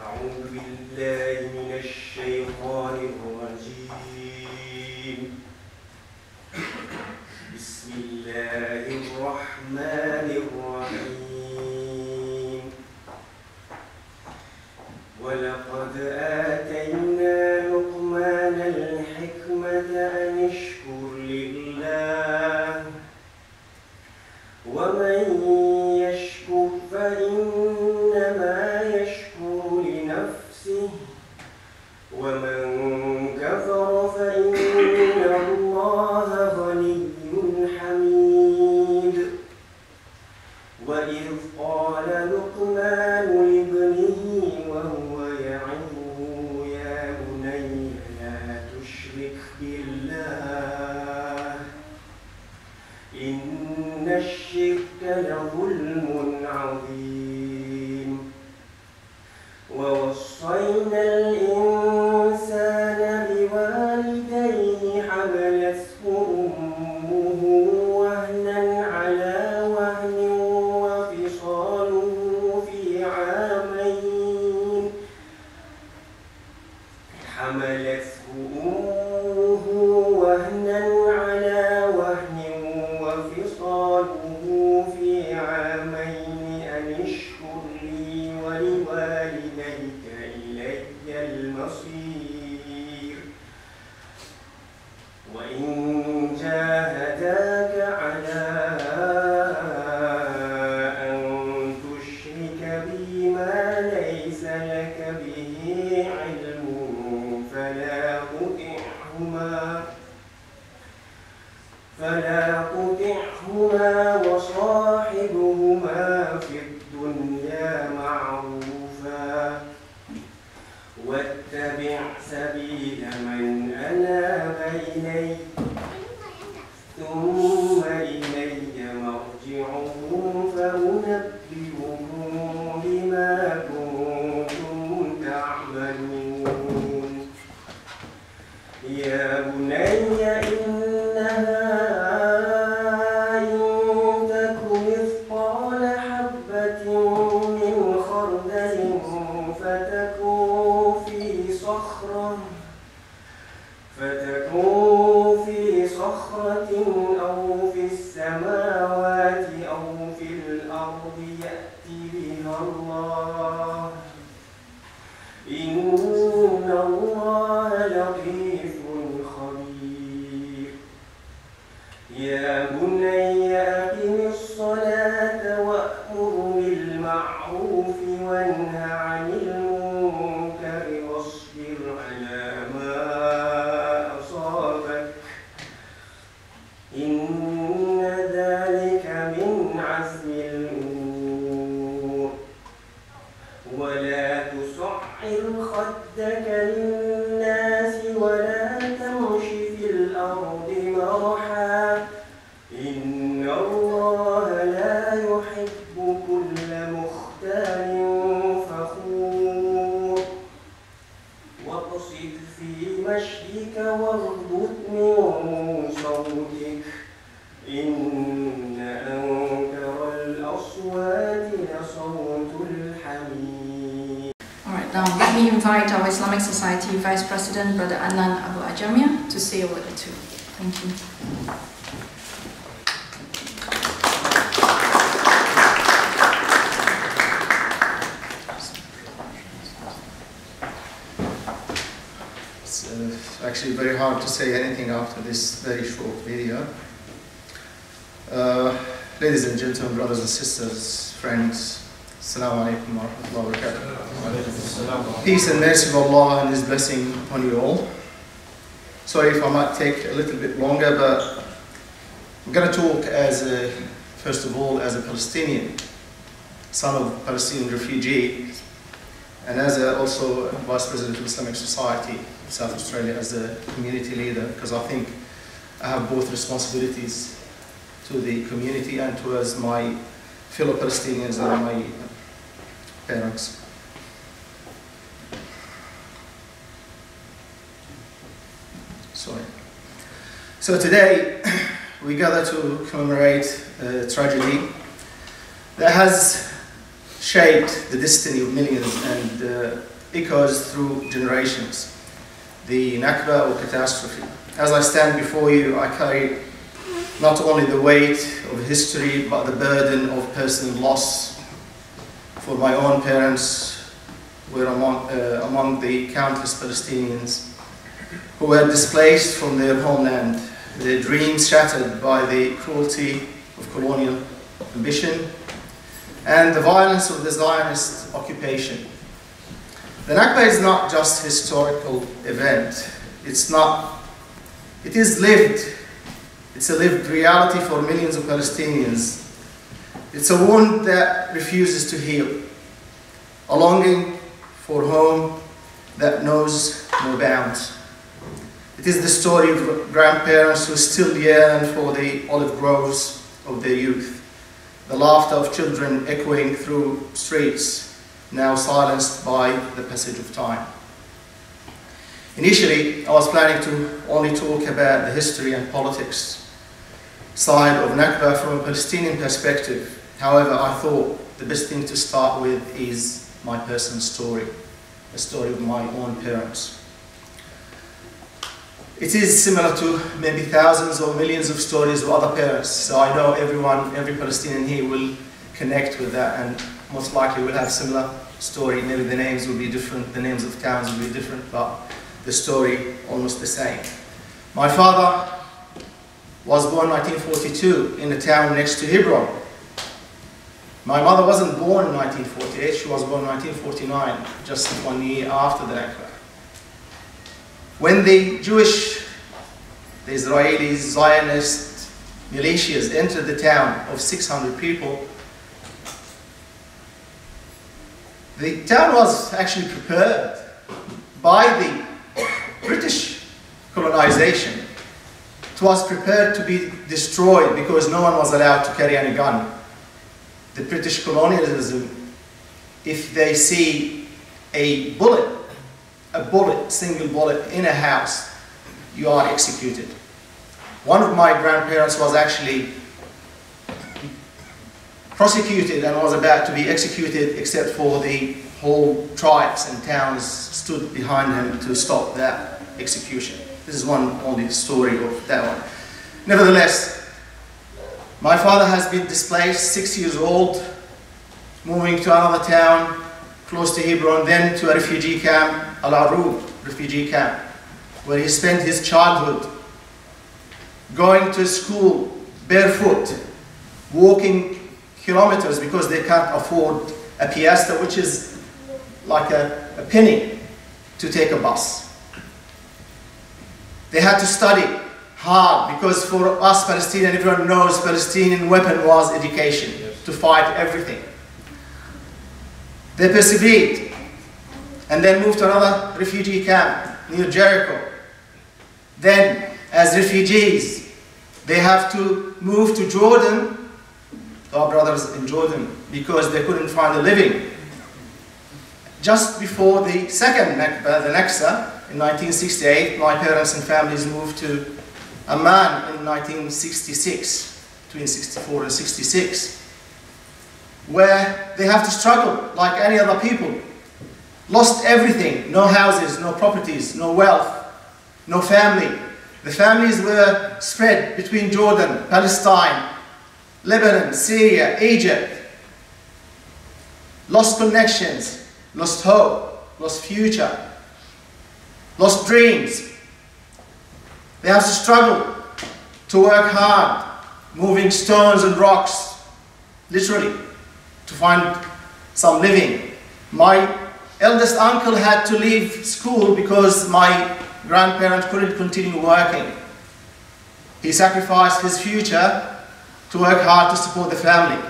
أعوذ بالله من الشيطان الرجيم. بسم الله الرحمن الرحيم. ولقد آتينا لقمان الحكمة أن اشكر لله ومن يشكر فإنما يشكر لنفسه ومن كفر فإن الله غني حميد. وإذ قال لقمان لابنه وهو يعظه يا بني لا تشرك بالله إن الشرك لظلم عظيم. ووصينا الإنسان بوالديه حملته أمه وهنا على وهن وفصاله في عامين أن اشكر لي ولوالديك إلي المصير. وإن جاهداك على أن تشرك بي ما ليس لك به علم فلا تطعهما وصاحبهما في الدنيا معروفا واتبع سبيل من أناب إلي ثم إلي مرجعكم فأنبئكم بما كنتم تعملون. يا بني إنها إن تك مثقال حبة من خردل فتكون في صخرة أو في السماوات أو في الأرض يأت بها الله إن الله لطيف خبير. يا بني أقم الصلاة وأمر بالمعروف وانه عن المنكر واصبر على ما أصابك إن ذلك من عزم الأمور. ولا تصعر خدك للناس ولا تمش في الأرض مرحا إن الله لا يحب كل مختال فخور. واقصد في مشيك واغضض من صوتك إن أنكر الأصوات لصوت الحمير. Alright, now let me invite our Islamic Society Vice President, Brother Adnan Abu Ajamia, to say a word or two. Thank you. It's actually very hard to say anything after this very short video. Ladies and gentlemen, brothers and sisters, friends, Assalamu alaikum wa rahmatullahi wa barakatuh. Peace and mercy of Allah and His blessing upon you all. Sorry if I might take a little bit longer, but I'm going to talk first of all, as a Palestinian, son of a Palestinian refugee, and as also Vice President of Islamic Society of South Australia, as a community leader, because I think I have both responsibilities to the community and towards my fellow Palestinians and my parents. Sorry. So today we gather to commemorate a tragedy that has shaped the destiny of millions and echoes through generations. The Nakba or catastrophe. As I stand before you, I carry not only the weight of history, but the burden of personal loss. For my own parents were among the countless Palestinians who were displaced from their homeland, their dreams shattered by the cruelty of colonial ambition and the violence of the Zionist occupation. The Nakba is not just a historical event. It is lived. It's a lived reality for millions of Palestinians. It's a wound that refuses to heal, a longing for home that knows no bounds. It is the story of grandparents who still yearn for the olive groves of their youth, the laughter of children echoing through streets, now silenced by the passage of time. Initially, I was planning to only talk about the history and politics side of Nakba from a Palestinian perspective. However, I thought the best thing to start with is my personal story, the story of my own parents. It is similar to maybe thousands or millions of stories of other parents, so I know every Palestinian here will connect with that and most likely will have similar story. Maybe the names will be different, the names of towns will be different, but the story almost the same. My father was born in 1942 in a town next to Hebron. My mother wasn't born in 1948, she was born in 1949, just 1 year after the Nakba. When the Jewish, the Israeli Zionist militias entered the town of 600 people, the town was actually prepared by the British colonization. It was prepared to be destroyed because no one was allowed to carry any gun. The British colonialism, if they see a single bullet in a house, you are executed. One of my grandparents was actually prosecuted and was about to be executed, except for the whole tribes and towns stood behind him to stop that execution. This is only story of that one. Nevertheless, my father has been displaced, 6 years old, moving to another town close to Hebron, then to a refugee camp, Al-Arub refugee camp, where he spent his childhood going to school barefoot, walking kilometers because they can't afford a piastre, which is like a penny, to take a bus. They had to study hard because for us Palestinians, everyone knows Palestinian weapon was education, to fight everything. They persevered and then moved to another refugee camp near Jericho. Then, as refugees, they have to move to Jordan, to our brothers in Jordan, because they couldn't find a living. Just before the second Nakba, the ISSA, in 1968, my parents and families moved to Amman in 1966, between 64 and 66, where they have to struggle like any other people. Lost everything, no houses, no properties, no wealth, no family. The families were spread between Jordan, Palestine, Lebanon, Syria, Egypt. Lost connections, lost hope, lost future, lost dreams. They have to struggle to work hard, moving stones and rocks, literally, to find some living. My eldest uncle had to leave school because my grandparents couldn't continue working. He sacrificed his future to work hard to support the family.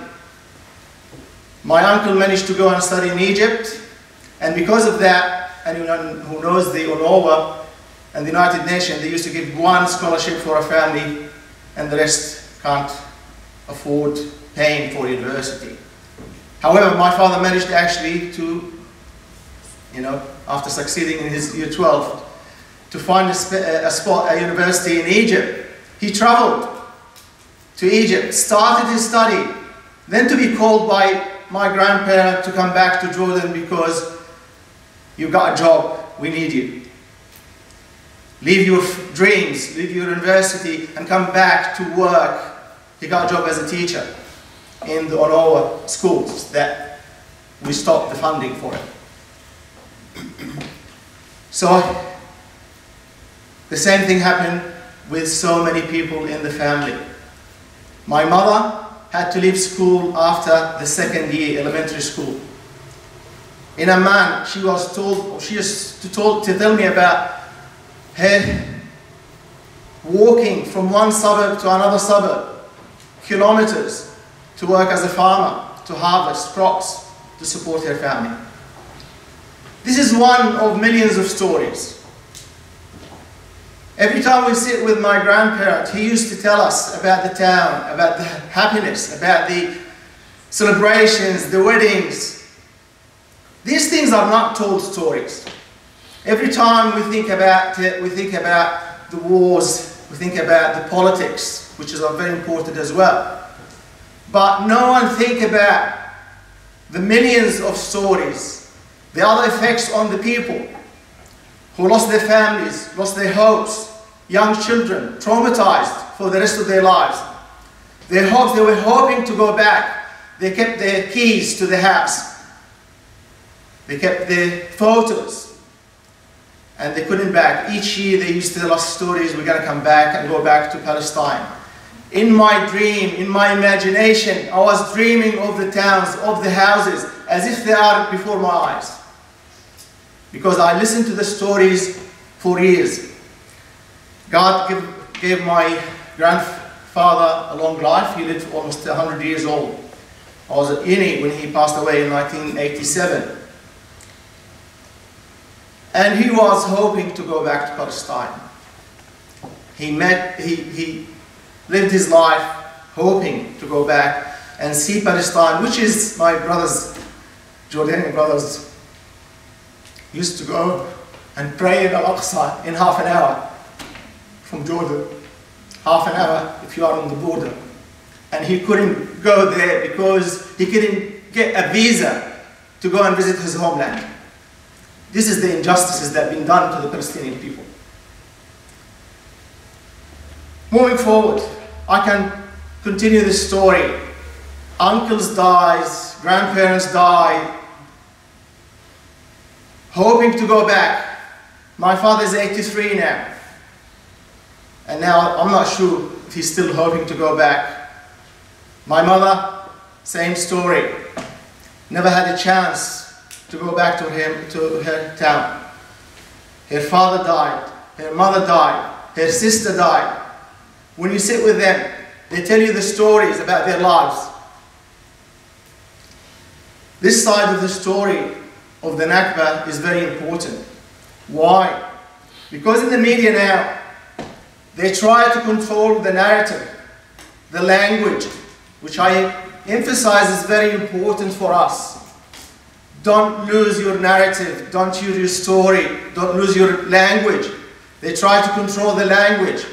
My uncle managed to go and study in Egypt, and because of that, anyone who knows the UNOWA and the United Nations, they used to give one scholarship for a family and the rest can't afford paying for university. However, my father managed actually to, after succeeding in his year 12, to find a university in Egypt. He traveled to Egypt, started his study, then to be called by my grandparent to come back to Jordan because You've got a job, we need you. Leave your dreams, leave your university and come back to work. He got a job as a teacher on our schools that we stopped the funding for it. So the same thing happened with so many people in the family. My mother had to leave school after the second year, elementary school. In Amman, she used to tell me about her walking from one suburb to another suburb, kilometers, to work as a farmer, to harvest crops, to support her family. This is one of millions of stories. Every time we sit with my grandparent, he used to tell us about the town, about the happiness, about the celebrations, the weddings. These things are not told stories. Every time we think about it, we think about the wars, we think about the politics, which are very important as well. But no one thinks about the millions of stories, the other effects on the people who lost their families, lost their hopes, young children, traumatized for the rest of their lives. Their hopes, they were hoping to go back. They kept their keys to the house. They kept their photos. And they couldn't back. Each year they used to tell us stories, we're going to come back and go back to Palestine. In my dream, in my imagination, I was dreaming of the towns, of the houses, as if they are before my eyes. Because I listened to the stories for years. God gave my grandfather a long life. He lived almost 100 years old. I was at uni when he passed away in 1987. And he was hoping to go back to Palestine. He lived his life hoping to go back and see Palestine, which is my brothers, Jordanian brothers, used to go and pray in Al-Aqsa in half an hour from Jordan. Half an hour if you are on the border. And he couldn't go there because he couldn't get a visa to go and visit his homeland. This is the injustices that have been done to the Palestinian people. Moving forward, I can continue this story. Uncles died, grandparents died, hoping to go back. My father is 83 now. And now I'm not sure if he's still hoping to go back. My mother, same story. Never had a chance to go back to her town. Her father died, her mother died, her sister died. When you sit with them, they tell you the stories about their lives. This side of the story of the Nakba is very important. Why? Because in the media now, they try to control the narrative, the language, which I emphasize is very important for us. Don't lose your narrative, don't lose your story, don't lose your language. They try to control the language.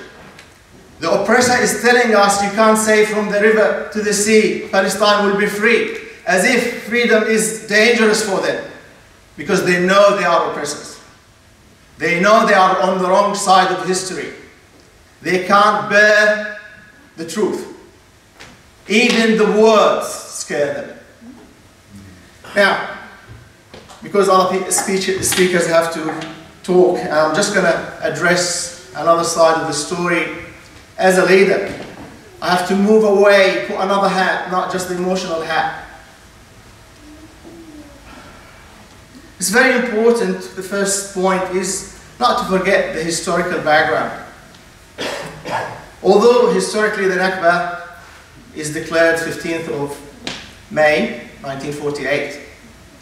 The oppressor is telling us you can't say from the river to the sea, Palestine will be free, as if freedom is dangerous for them, because they know they are oppressors. They know they are on the wrong side of history. They can't bear the truth. Even the words scare them. Now, because other speakers have to talk, I'm just going to address another side of the story. As a leader, I have to move away, put another hat, not just the emotional hat. It's very important, the first point is not to forget the historical background. Although historically the Nakba is declared 15th of May 1948,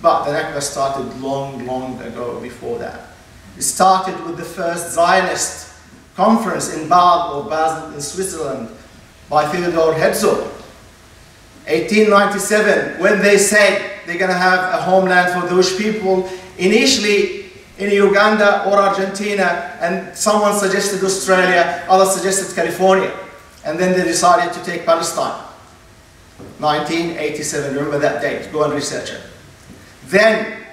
but the Nakba started long ago before that. It started with the first Zionist conference in Basel in Switzerland by Theodor Herzl. 1897, when they said they're going to have a homeland for those people, initially in Uganda or Argentina, and someone suggested Australia, others suggested California, and then they decided to take Palestine. 1987, remember that date, go and research it. Then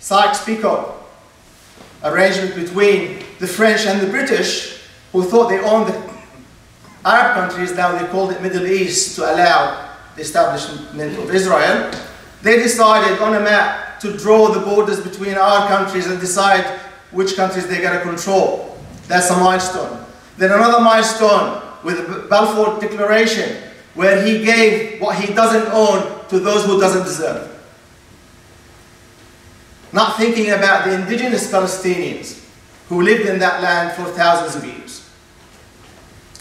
Sykes-Picot arrangement between the French and the British, who thought they owned the Arab countries, now they called it Middle East, to allow the establishment of Israel. They decided on a map to draw the borders between our countries and decide which countries they're going to control. That's a milestone. Then another milestone with the Balfour Declaration, where he gave what he doesn't own to those who doesn't deserve. Not thinking about the indigenous Palestinians who lived in that land for thousands of years.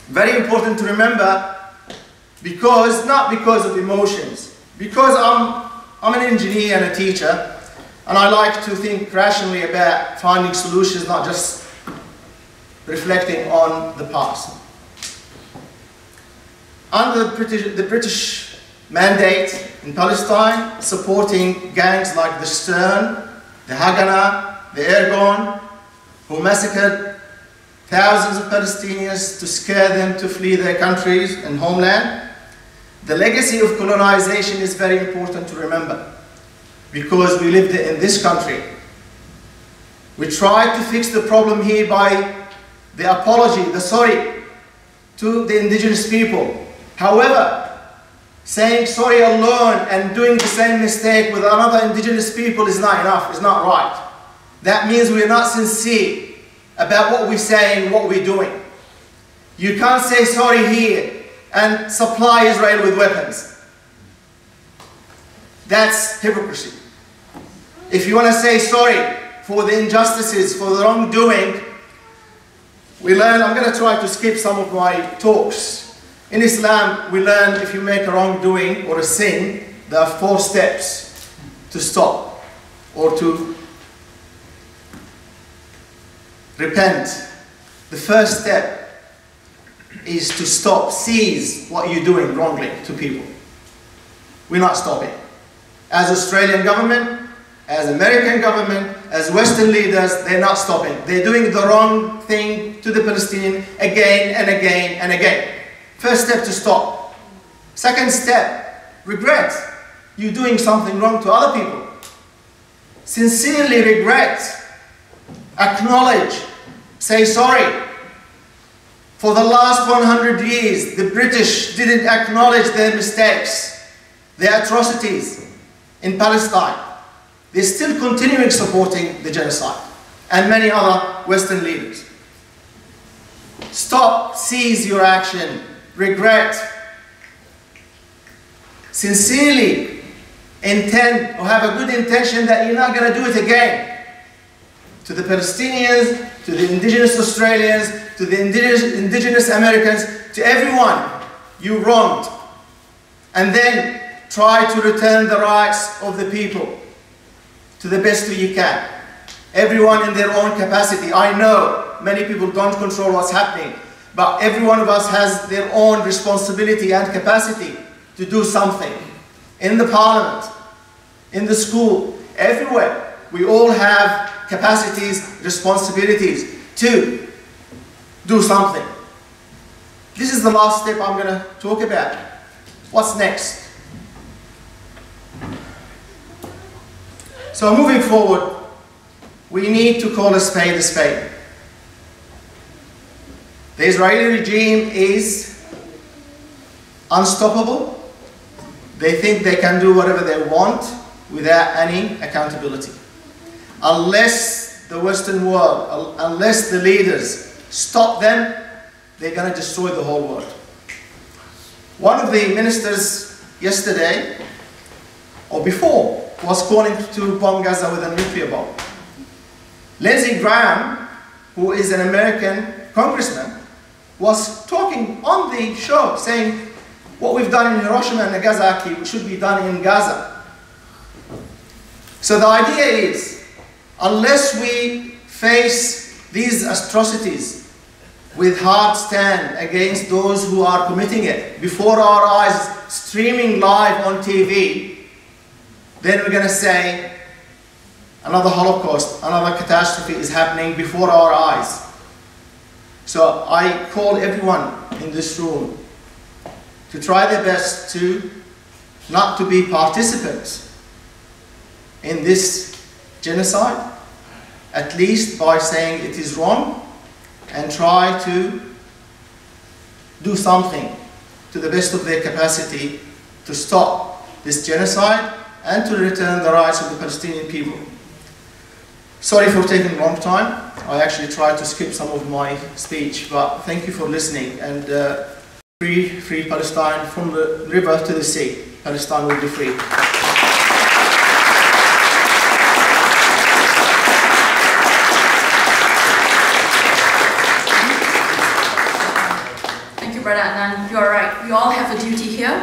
Very important to remember, because, not because of emotions, because I'm an engineer and a teacher, and I like to think rationally about finding solutions, not just reflecting on the past. Under the British mandate in Palestine, supporting gangs like the Stern, the Haganah, the Ergon, who massacred thousands of Palestinians to scare them to flee their countries and homeland. The legacy of colonization is very important to remember, because we lived in this country. We tried to fix the problem here by the apology, the sorry to the indigenous people. However, saying sorry alone and doing the same mistake with another indigenous people is not enough, it's not right. That means we're not sincere about what we're saying, what we're doing. You can't say sorry here and supply Israel with weapons. That's hypocrisy. If you want to say sorry for the injustices, for the wrongdoing, we learn, I'm going to try to skip some of my talks. In Islam, we learn if you make a wrongdoing or a sin, there are 4 steps to stop or to repent. The first step is to stop, seize what you're doing wrongly to people. We're not stopping. As Australian government, as American government, as Western leaders, they're not stopping. They're doing the wrong thing to the Palestinian again and again and again. First step, to stop. Second step, regret. You're doing something wrong to other people. Sincerely regret. Acknowledge. Say sorry. For the last 100 years, the British didn't acknowledge their mistakes, their atrocities in Palestine. They're still continuing supporting the genocide, and many other Western leaders. Stop, seize your action, regret, sincerely intend or have a good intention that you're not going to do it again. To the Palestinians, to the indigenous Australians, to the indigenous Americans, to everyone you wronged. And then try to return the rights of the people to the best way you can. Everyone in their own capacity. I know many people don't control what's happening, but every one of us has their own responsibility and capacity to do something. In the parliament, in the school, everywhere. We all have capacities, responsibilities to do something. This is the last step I'm going to talk about. What's next? So moving forward, we need to call a spade a spade. The Israeli regime is unstoppable. They think they can do whatever they want without any accountability. Unless the Western world, unless the leaders stop them, they're going to destroy the whole world. One of the ministers yesterday, or before, was calling to bomb Gaza with a nuclear bomb. Lindsey Graham, who is an American congressman, was talking on the show saying, what we've done in Hiroshima and Nagasaki should be done in Gaza. So the idea is, unless we face these atrocities with hard stand against those who are committing it before our eyes, streaming live on TV, then we're going to say another Holocaust, another catastrophe is happening before our eyes. So I call everyone in this room to try their best to not to be participants in this genocide, at least by saying it is wrong and try to do something to the best of their capacity to stop this genocide and to return the rights of the Palestinian people. Sorry for taking a long time. I actually tried to skip some of my speech, but thank you for listening. And free Palestine, from the river to the sea. Palestine will be free. Thank you, Brother Adnan. You are right. We all have a duty here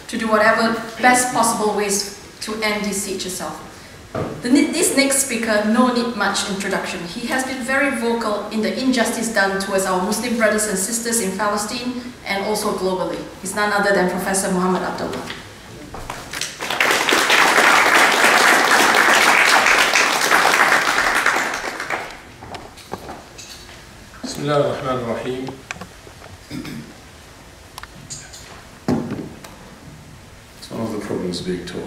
to do whatever best possible ways to end this siege itself. This next speaker, no need much introduction. He has been very vocal in the injustice done towards our Muslim brothers and sisters in Palestine and also globally. He's none other than Professor Muhammad Abdullah. Bismillah ar-Rahman ar-Rahim. It's one of the problems being tall.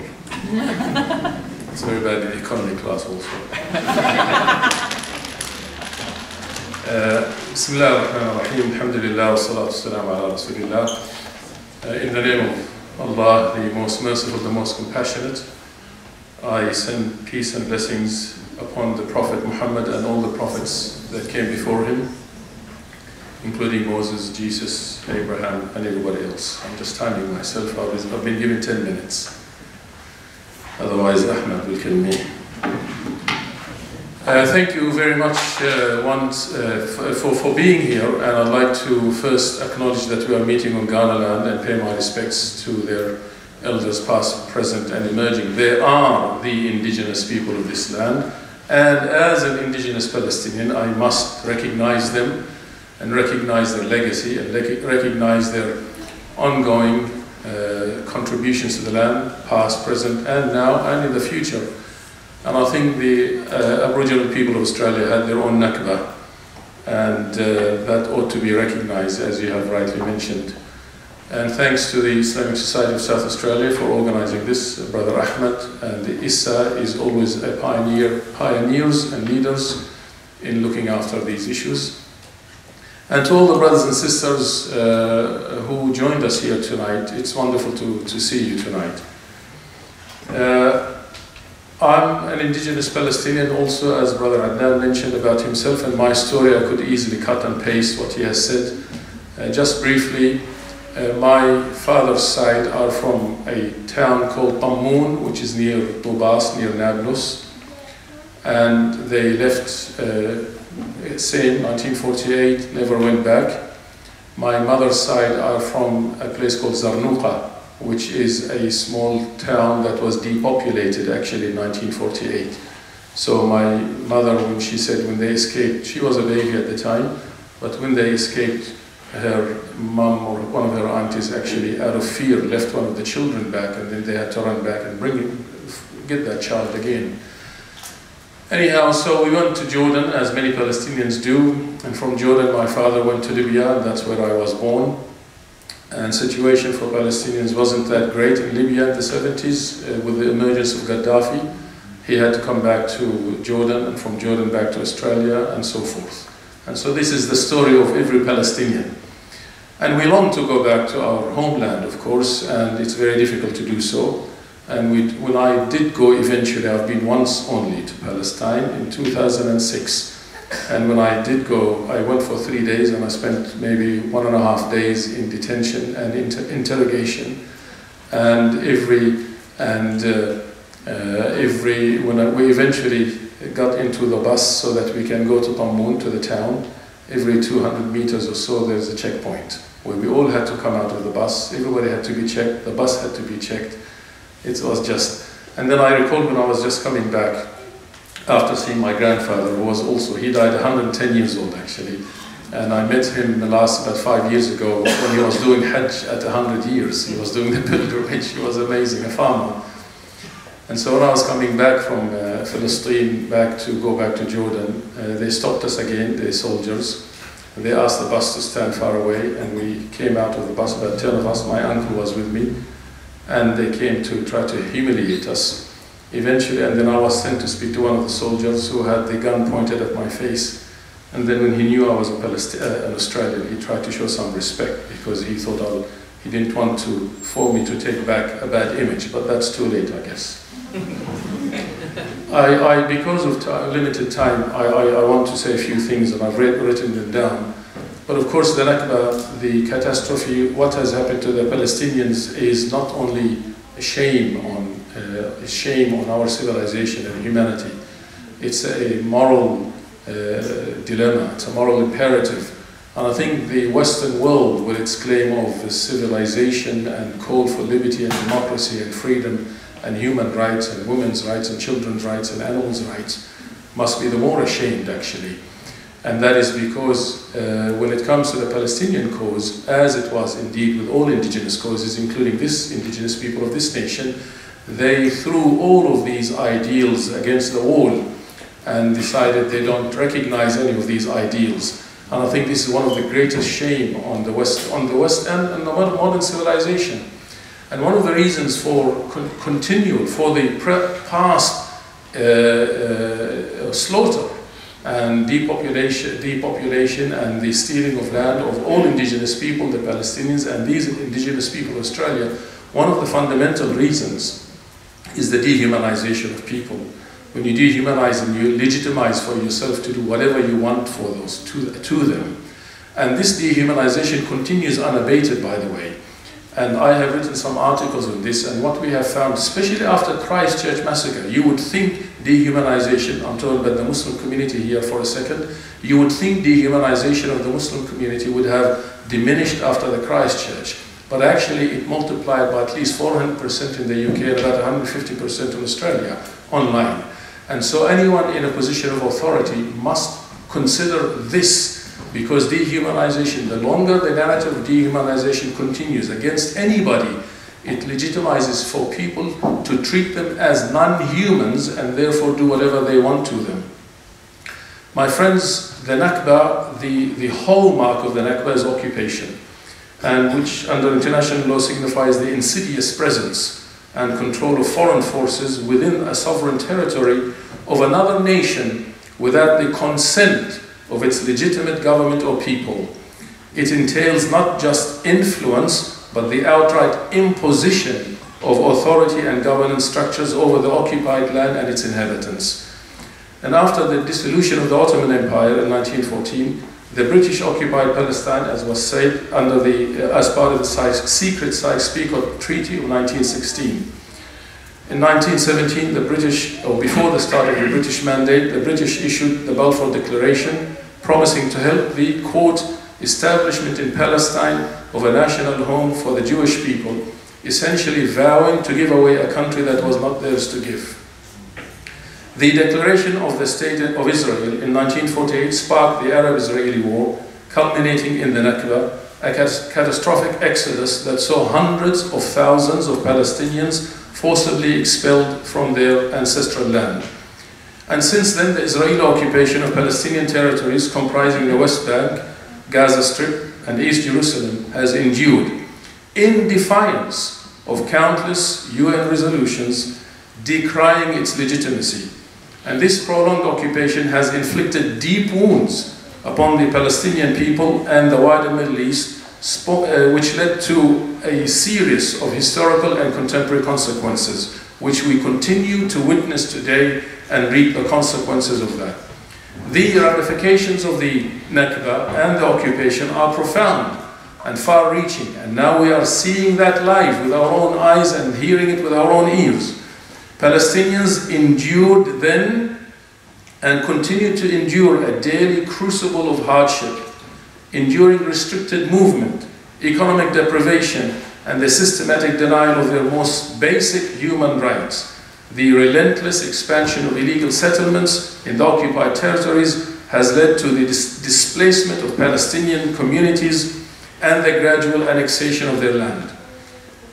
It's very bad in economy class also. Bismillah ar-Rahman ar-Rahim. Alhamdulillah wa salatu salam ala Rasulillah. In the name of Allah, the most merciful, the most compassionate, I send peace and blessings upon the Prophet Muhammad and all the prophets that came before him, including Moses, Jesus, Abraham, and everybody else. I'm just timing myself. I've been given 10 minutes. Otherwise, Ahmed will kill me. Thank you very much for being here. And I'd like to first acknowledge that we are meeting on Ghana land and pay my respects to their elders past, present, and emerging. They are the indigenous people of this land. And as an indigenous Palestinian, I must recognize them and recognize their legacy and recognize their ongoing contributions to the land, past, present, and now, and in the future. And I think the Aboriginal people of Australia had their own Nakba, and that ought to be recognized, as you have rightly mentioned. And thanks to the Islamic Society of South Australia for organizing this, Brother Ahmed, and the ISSA is always a pioneers and leaders in looking after these issues. And to all the brothers and sisters who joined us here tonight, it's wonderful to see you tonight. I'm an indigenous Palestinian also, as Brother Adnan mentioned about himself, and my story I could easily cut and paste what he has said. Just briefly, my father's side are from a town called Tammoun, which is near Tubas, near Nablus, and they left same 1948, never went back. My mother's side are from a place called Zarnuqa, which is a small town that was depopulated actually in 1948. So my mother, when she said when they escaped, she was a baby at the time, but when they escaped, her mum or one of her aunties actually, out of fear, left one of the children back, and then they had to run back and get that child again. Anyhow, so we went to Jordan, as many Palestinians do, and from Jordan my father went to Libya, and that's where I was born. And situation for Palestinians wasn't that great in Libya in the 70s with the emergence of Gaddafi. He had to come back to Jordan, and from Jordan back to Australia, and so forth. And so this is the story of every Palestinian. And we long to go back to our homeland, of course, and it's very difficult to do so. And when I did go eventually, I've been once only to Palestine in 2006. And when I did go, I went for 3 days, and I spent maybe 1.5 days in detention and interrogation. And when we eventually got into the bus so that we can go to Tammoun, to the town, every 200 meters or so there's a checkpoint where we all had to come out of the bus. Everybody had to be checked, the bus had to be checked. It was just, and then I recall when I was just coming back after seeing my grandfather, who was also, he died 110 years old actually, and I met him about 5 years ago when he was doing Hajj at 100 years. He was doing the pilgrimage. He was amazing, a farmer. And so when I was coming back from Palestine to go back to Jordan, they stopped us again, the soldiers, and they asked the bus to stand far away, and we came out of the bus, about 10 of us. My uncle was with me, and they came to try to humiliate us eventually, and then I was sent to speak to one of the soldiers who had the gun pointed at my face. And then when he knew I was an Australian, he tried to show some respect because he thought he didn't want for me to take back a bad image, but that's too late, I guess. Because of limited time, I want to say a few things, and I've written them down. But of course, the Nakba, the catastrophe, what has happened to the Palestinians is not only a shame on our civilization and humanity. It's a moral dilemma. It's a moral imperative. And I think the Western world, with its claim of civilization and call for liberty and democracy and freedom and human rights and women's rights and children's rights and animals' rights, must be the more ashamed, actually. And that is because when it comes to the Palestinian cause, as it was indeed with all indigenous causes, including this indigenous people of this nation, they threw all of these ideals against the wall and decided they don't recognize any of these ideals. And I think this is one of the greatest shame on the West and the modern civilization. And one of the reasons for for the past slaughter and depopulation and the stealing of land of all indigenous people, the Palestinians and these indigenous people of Australia, one of the fundamental reasons is the dehumanization of people. When you dehumanize them, you legitimize for yourself to do whatever you want for those to them. And this dehumanization continues unabated, by the way. And I have written some articles on this, and what we have found, especially after Christchurch massacre, you would think dehumanization, I'm told by the Muslim community here for a second, you would think dehumanization of the Muslim community would have diminished after the Christchurch. But actually it multiplied by at least 400% in the UK and about 150% in Australia online. And so anyone in a position of authority must consider this, because dehumanization, the longer the narrative of dehumanization continues against anybody, it legitimizes for people to treat them as non-humans and therefore do whatever they want to them. My friends, the Nakba, the hallmark of the Nakba is occupation, and which under international law signifies the insidious presence and control of foreign forces within a sovereign territory of another nation without the consent of its legitimate government or people. It entails not just influence, but the outright imposition of authority and governance structures over the occupied land and its inhabitants. And after the dissolution of the Ottoman Empire in 1914, the British occupied Palestine, as was said, as part of the secret Sykes-Picot Treaty of 1916. In 1917, the British, or before the start of the British Mandate, the British issued the Balfour Declaration, promising to help the, quote, establishment in Palestine of a national home for the Jewish people, essentially vowing to give away a country that was not theirs to give. The declaration of the State of Israel in 1948 sparked the Arab-Israeli War, culminating in the Nakba, a catastrophic exodus that saw hundreds of thousands of Palestinians forcibly expelled from their ancestral land. And since then, the Israeli occupation of Palestinian territories comprising the West Bank, Gaza Strip, and East Jerusalem has endured, in defiance of countless UN resolutions decrying its legitimacy. And this prolonged occupation has inflicted deep wounds upon the Palestinian people and the wider Middle East, which led to a series of historical and contemporary consequences, which we continue to witness today and reap the consequences of that. The ramifications of the Nakba and the occupation are profound and far-reaching, and now we are seeing that live with our own eyes and hearing it with our own ears. Palestinians endured then and continue to endure a daily crucible of hardship, enduring restricted movement, economic deprivation, and the systematic denial of their most basic human rights. The relentless expansion of illegal settlements in the occupied territories has led to the displacement of Palestinian communities and the gradual annexation of their land.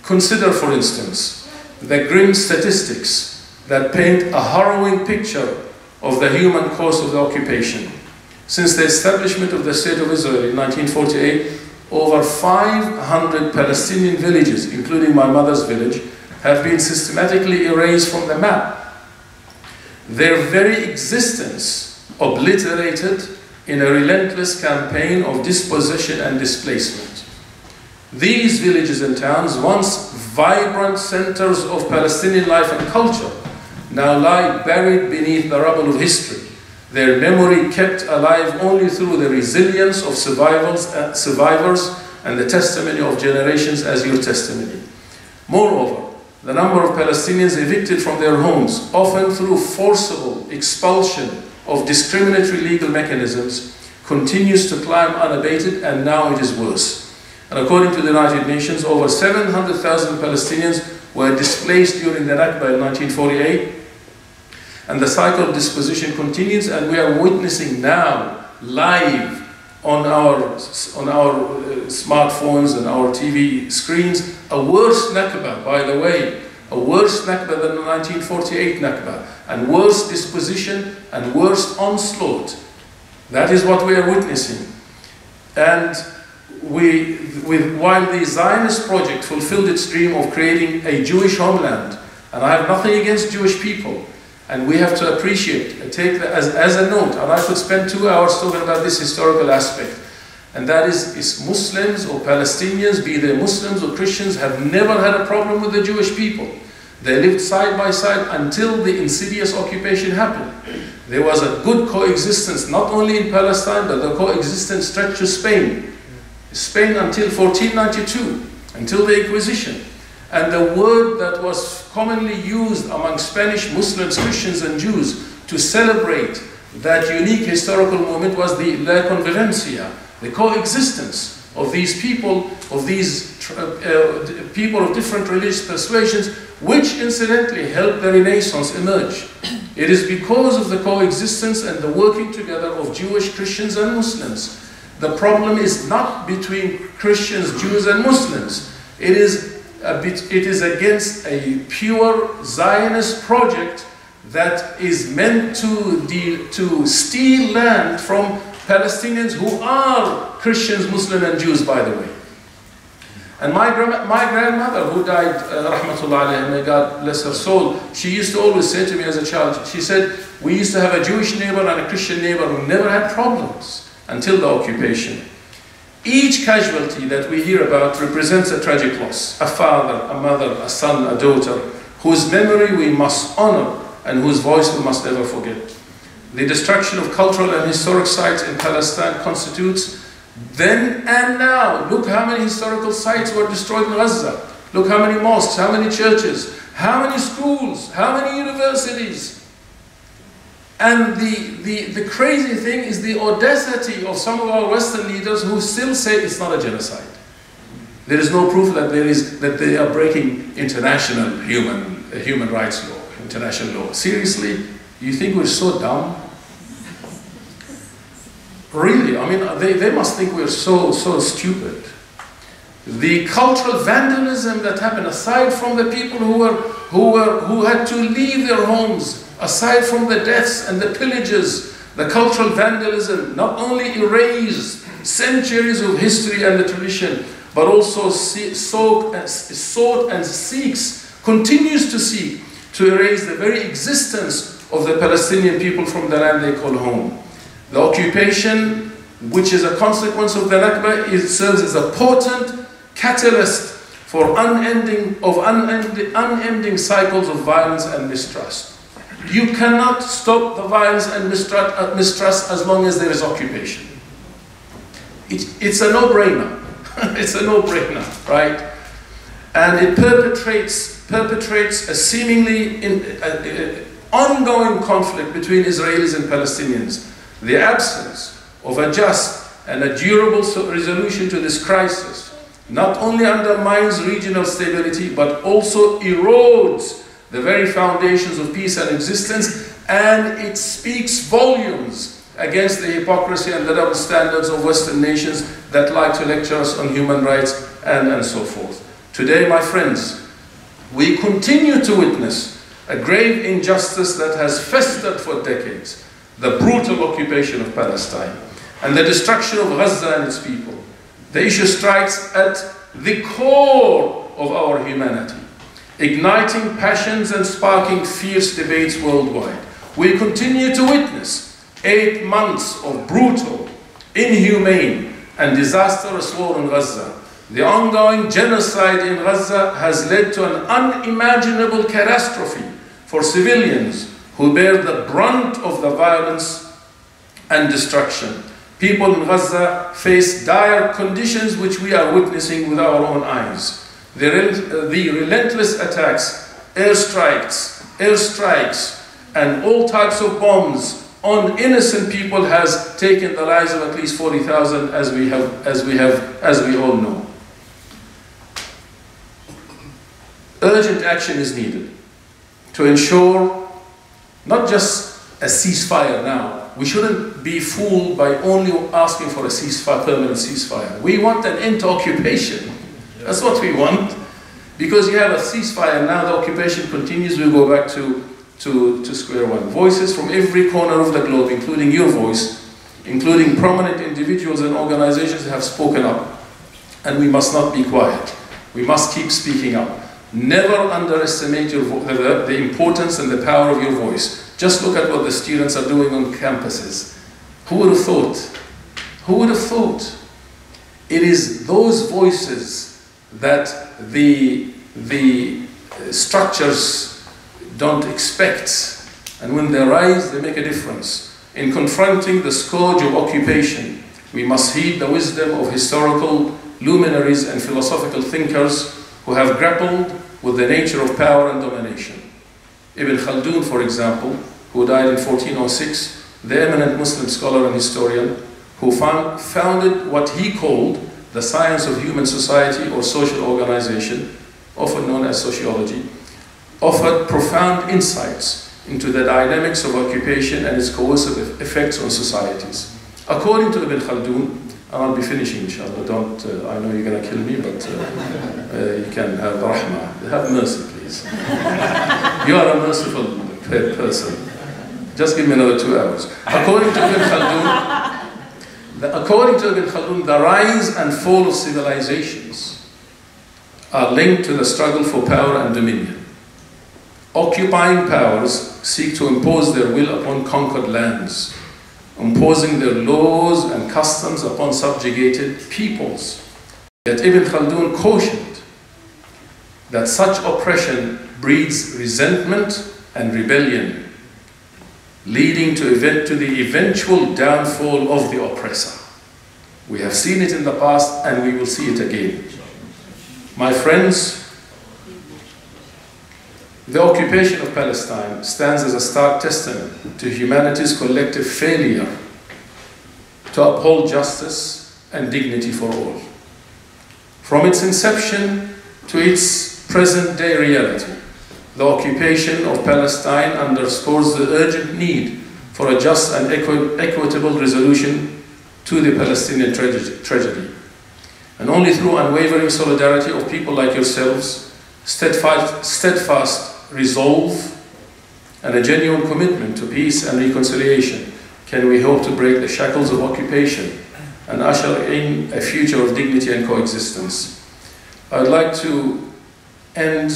Consider, for instance, the grim statistics that paint a harrowing picture of the human cost of the occupation. Since the establishment of the State of Israel in 1948, over 500 Palestinian villages, including my mother's village, have been systematically erased from the map their very existence obliterated in a relentless campaign of dispossession and displacement. These villages and towns, once vibrant centers of Palestinian life and culture, now lie buried beneath the rubble of history, their memory kept alive only through the resilience of survivors and the testimony of generations as your testimony. Moreover, the number of Palestinians evicted from their homes, often through forcible expulsion of discriminatory legal mechanisms, continues to climb unabated, and now it is worse. And according to the United Nations, over 700,000 Palestinians were displaced during the Nakba in 1948, and the cycle of disposition continues, and we are witnessing now, live on our smartphones and our TV screens, a worse Nakba, by the way, a worse Nakba than the 1948 Nakba, and worse disposition and worse onslaught. That is what we are witnessing. And while the Zionist project fulfilled its dream of creating a Jewish homeland, and I have nothing against Jewish people, and we have to appreciate, take that as a note, and I could spend 2 hours talking about this historical aspect, and that is Muslims or Palestinians, be they Muslims or Christians, have never had a problem with the Jewish people. They lived side by side until the insidious occupation happened. There was a good coexistence, not only in Palestine, but the coexistence stretched to Spain. Spain until 1492, until the Inquisition. And the word that was commonly used among Spanish Muslims, Christians and Jews to celebrate that unique historical moment was the La Convivencia, the coexistence of these people, of these people of different religious persuasions, which incidentally helped the Renaissance emerge. It is because of the coexistence and the working together of Jewish, Christians and Muslims. The problem is not between Christians, Jews and Muslims. It is against a pure Zionist project that is meant to steal land from Palestinians who are Christians, Muslims and Jews, by the way. And my grandmother, who died, rahmatullah alayha, may God bless her soul, she used to always say to me as a child, she said, we used to have a Jewish neighbor and a Christian neighbor who never had problems until the occupation. Each casualty that we hear about represents a tragic loss. A father, a mother, a son, a daughter, whose memory we must honor and whose voice we must never forget. The destruction of cultural and historic sites in Palestine constitutes then and now. Look how many historical sites were destroyed in Gaza. Look how many mosques, how many churches, how many schools, how many universities. And the crazy thing is the audacity of some of our Western leaders who still say it's not a genocide. There is no proof that they are breaking international human rights law, international law. Seriously, you think we're so dumb? Really, I mean, they must think we're so stupid. The cultural vandalism that happened, aside from the people who had to leave their homes, aside from the deaths and the pillages, the cultural vandalism not only erased centuries of history and the tradition, but also sought and seeks, continues to seek, to erase the very existence of the Palestinian people from the land they call home. The occupation, which is a consequence of the Nakba, serves as a potent catalyst for unending cycles of violence and mistrust. You cannot stop the violence and mistrust as long as there is occupation. It's a no-brainer. It's a no-brainer, right? And it perpetrates a seemingly ongoing conflict between Israelis and Palestinians. The absence of a just and a durable resolution to this crisis not only undermines regional stability, but also erodes the very foundations of peace and existence, and it speaks volumes against the hypocrisy and the double standards of Western nations that like to lecture us on human rights and so forth. Today, my friends, we continue to witness a grave injustice that has festered for decades: the brutal occupation of Palestine and the destruction of Gaza and its people. The issue strikes at the core of our humanity, igniting passions and sparking fierce debates worldwide. we continue to witness 8 months of brutal, inhumane, and disastrous war in Gaza. The ongoing genocide in Gaza has led to an unimaginable catastrophe for civilians who bear the brunt of the violence and destruction. People in Gaza face dire conditions which we are witnessing with our own eyes. The relentless attacks, airstrikes, and all types of bombs on innocent people has taken the lives of at least 40,000, as we all know. Urgent action is needed to ensure not just a ceasefire now. We shouldn't be fooled by only asking for a ceasefire, permanent ceasefire. We want an end to occupation. That's what we want. Because you have a ceasefire now, the occupation continues, we go back to square one. Voices from every corner of the globe, including your voice, including prominent individuals and organizations, have spoken up. And we must not be quiet. We must keep speaking up. Never underestimate the importance and the power of your voice. Just look at what the students are doing on campuses. Who would have thought? Who would have thought? It is those voices that the structures don't expect. And when they rise, they make a difference. In confronting the scourge of occupation, we must heed the wisdom of historical luminaries and philosophical thinkers who have grappled with the nature of power and domination. Ibn Khaldun, for example, who died in 1406, the eminent Muslim scholar and historian, who founded what he called the science of human society or social organization, often known as sociology, offered profound insights into the dynamics of occupation and its coercive effects on societies. According to Ibn Khaldun, and I'll be finishing, inshallah. I know you're going to kill me, but you can have rahmah. Have mercy, please. You are a merciful person. Just give me another 2 hours. According to Ibn Khaldun, the rise and fall of civilizations are linked to the struggle for power and dominion. Occupying powers seek to impose their will upon conquered lands, imposing their laws and customs upon subjugated peoples. Yet Ibn Khaldun cautioned that such oppression breeds resentment and rebellion, leading to the eventual downfall of the oppressor. We have seen it in the past and we will see it again. My friends, the occupation of Palestine stands as a stark testament to humanity's collective failure to uphold justice and dignity for all. From its inception to its present-day reality, the occupation of Palestine underscores the urgent need for a just and equitable resolution to the Palestinian tragedy. And only through unwavering solidarity of people like yourselves, steadfast resolve, and a genuine commitment to peace and reconciliation can we hope to break the shackles of occupation and usher in a future of dignity and coexistence. I would like to end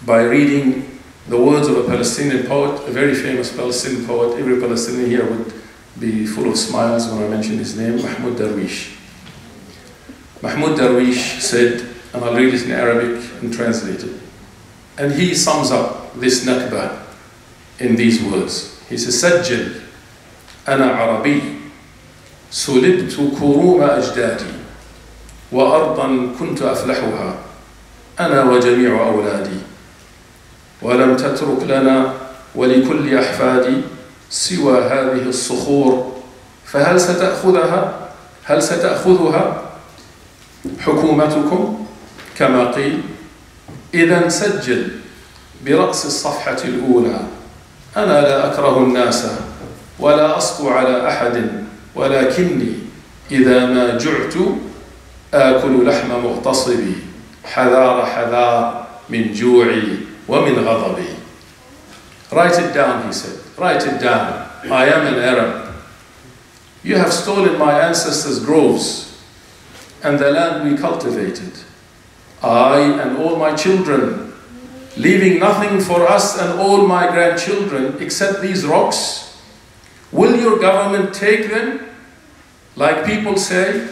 by reading the words of a Palestinian poet, a very famous Palestinian poet. Every Palestinian here would be full of smiles when I mention his name, Mahmoud Darwish. Mahmoud Darwish said, and I'll read it in Arabic and translate it. And he sums up this Nakba in these words. He says, سجل أنا عربي سلبت كروم أجدادي وأرضا كنت أفلحها أنا وجميع أولادي ولم تترك لنا ولكل أحفادي سوى هذه الصخور فهل ستأخذها حكومتكم كما قيل إذا سجل برأس الصفحة الأولى أنا لا أكره الناس ولا أسطو على أحد ولكني إذا ما جعت آكل لحم مغتصبي حذار حذار من جوعي ومن غضبي. Write it down, he said. Write it down. I am an Arab. You have stolen my ancestors' groves and the land we cultivated. I and all my children leaving nothing for us and all my grandchildren except these rocks? Will your government take them, like people say?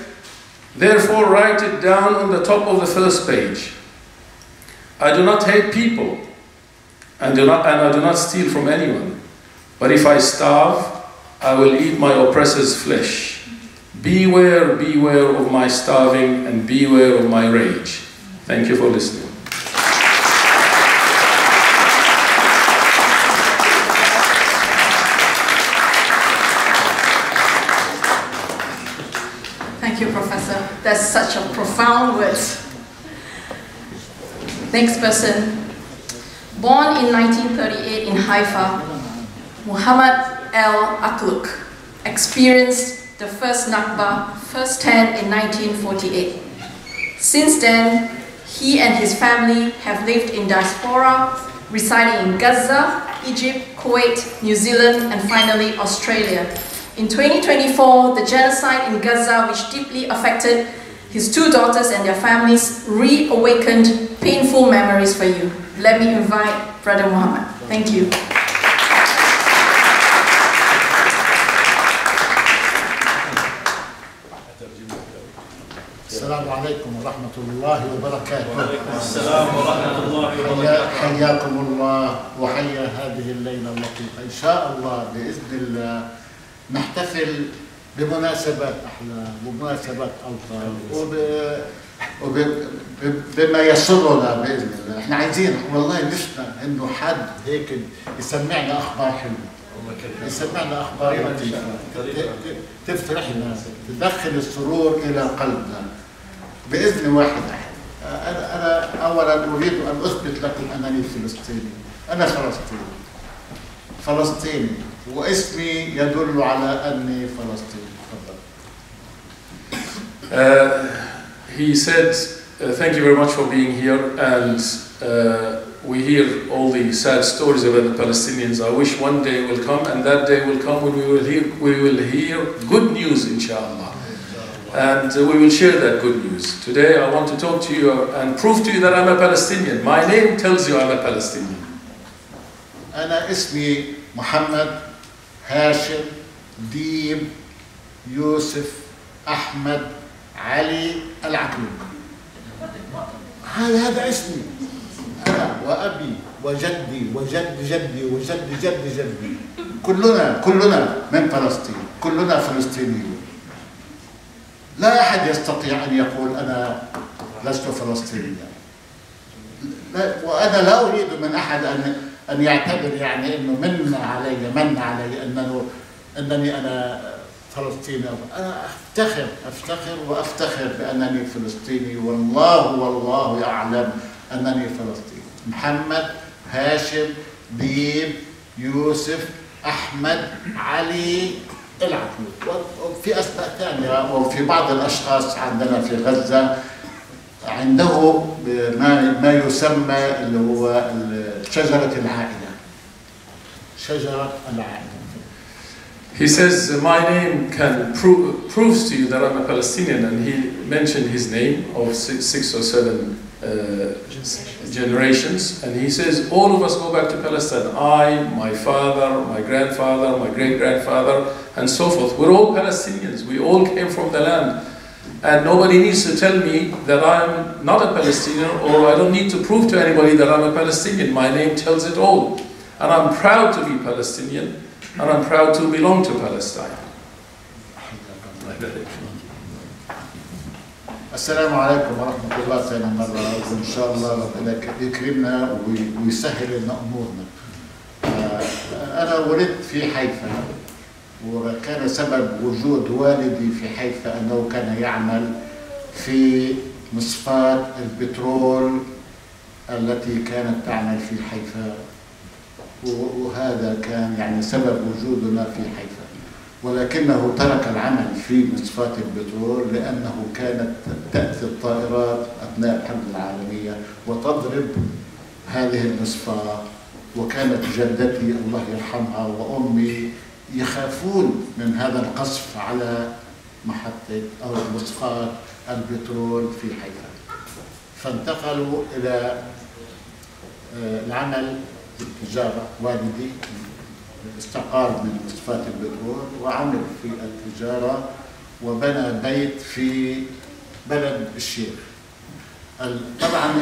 Therefore write it down on the top of the first page. I do not hate people, and I do not steal from anyone. But if I starve, I will eat my oppressor's flesh. Beware, beware of my starving, and beware of my rage. Thank you for listening. Thank you, Professor. That's such a profound word. Next person. Born in 1938 in Haifa, Muhammad al-Akluk experienced the first Nakba firsthand in 1948. Since then, he and his family have lived in diaspora, residing in Gaza, Egypt, Kuwait, New Zealand, and finally Australia. In 2024, the genocide in Gaza, which deeply affected his two daughters and their families, reawakened painful memories for you. Let me invite Brother Muhammad. Thank you. السلام عليكم ورحمة الله وبركاته. السلام ورحمة الله وبركاته. حياكم الله وحيا هذه الليلة اللطيفة. إن شاء الله بإذن الله نحتفل بمناسبات أحلام ومناسبات أوطان وبما يسرنا بإذن الله. إحنا عايزين والله نفسنا إنه حد هيك يسمعنا أخبار حلوة، يسمعنا أخبار لطيفة تفرحنا، تدخل السرور إلى قلبنا بإذن واحد أحد. أنا أولا أريد أن أثبت لكم أنني فلسطيني. أنا فلسطيني واسمي يدل على أني فلسطيني. He said, thank you very much for being here, and we hear all the sad stories about the Palestinians. I wish one day will come, and that day will come when we will hear good news, inshallah. And we will share that good news. Today I want to talk to you and prove to you that I'm a Palestinian. My name tells you I'm a Palestinian. أنا اسمي محمد هاشم ديب يوسف أحمد علي العكلوك. هذا اسمي أنا وأبي وجدي وجد جدي وجد جد جدي. كلنا من فلسطين، كلنا فلسطينيون. لا أحد يستطيع أن يقول أنا لست فلسطينيا. وأنا لا أريد من أحد أن يعتبر يعني إنه من علي أنني أنا فلسطيني. أنا أفتخر وأفتخر بأنني فلسطيني، والله يعلم أنني فلسطيني. محمد هاشم ديب يوسف أحمد علي العكلوك. وفي أسماء ثانية، وفي بعض الأشخاص عندنا في غزة عنده ما يسمى اللي هو شجرة العائلة. شجرة العائلة. He says, my name proves to you that I'm a Palestinian, and he mentioned his name of six or seven generations, and he says all of us go back to Palestine. I, my father, my grandfather, my great-grandfather, and so forth. We're all Palestinians. We all came from the land. And nobody needs to tell me that I'm not a Palestinian, or I don't need to prove to anybody that I'm a Palestinian. My name tells it all. And I'm proud to be Palestinian, and I'm proud to belong to Palestine. السلام عليكم ورحمة الله ثاني مرة، وإن شاء الله ربنا يكرمنا ويسهل لنا أمورنا. أنا ولدت في حيفا، وكان سبب وجود والدي في حيفا أنه كان يعمل في مصفاة البترول التي كانت تعمل في حيفا، وهذا كان يعني سبب وجودنا في حيفا. ولكنه ترك العمل في مصفاة البترول لأنه كانت تأتي الطائرات أثناء الحرب العالمية وتضرب هذه المصفاة، وكانت جدتي الله يرحمها وأمي يخافون من هذا القصف على محطة أو مصفاة البترول في حيفا، فانتقلوا إلى العمل التجارة. والدي استقال من مصفاة البترول وعمل في التجارة وبنى بيت في بلد الشيخ. طبعا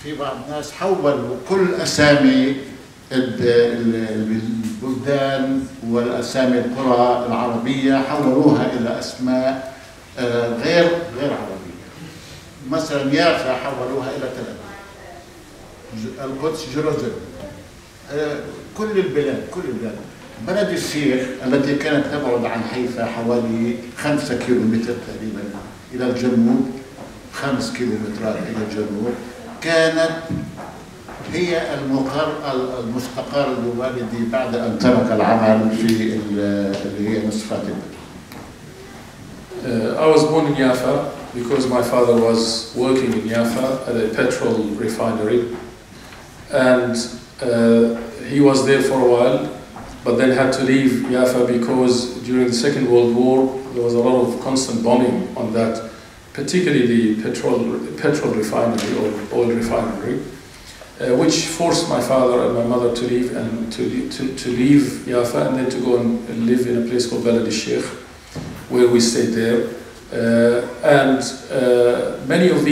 في بعض الناس حولوا كل أسامي البلدان والأسامي القرى العربية حولوها إلى أسماء غير عربية. مثلا يافا حولوها إلى تل أبيب، القدس جيروزلم، كل البلاد. بلد الشيخ التي كانت تبعد عن حيفا حوالي 5 كيلومتر تقريبا إلى الجنوب، 5 كيلومترات إلى الجنوب، كانت هي المستقر لوالدي بعد أن ترك العمل في اللي هي مصفاة البترول. I was born in Jaffa because my father was working in Jaffa at a petrol refinery, and he was there for a while, but then had to leave Jaffa because during the Second World War there was a lot of constant bombing on that, particularly the petrol refinery or oil refinery, which forced my father and my mother to leave and to leave Jaffa and then to go and live in a place called Balad al-Sheikh, where we stayed there. Many of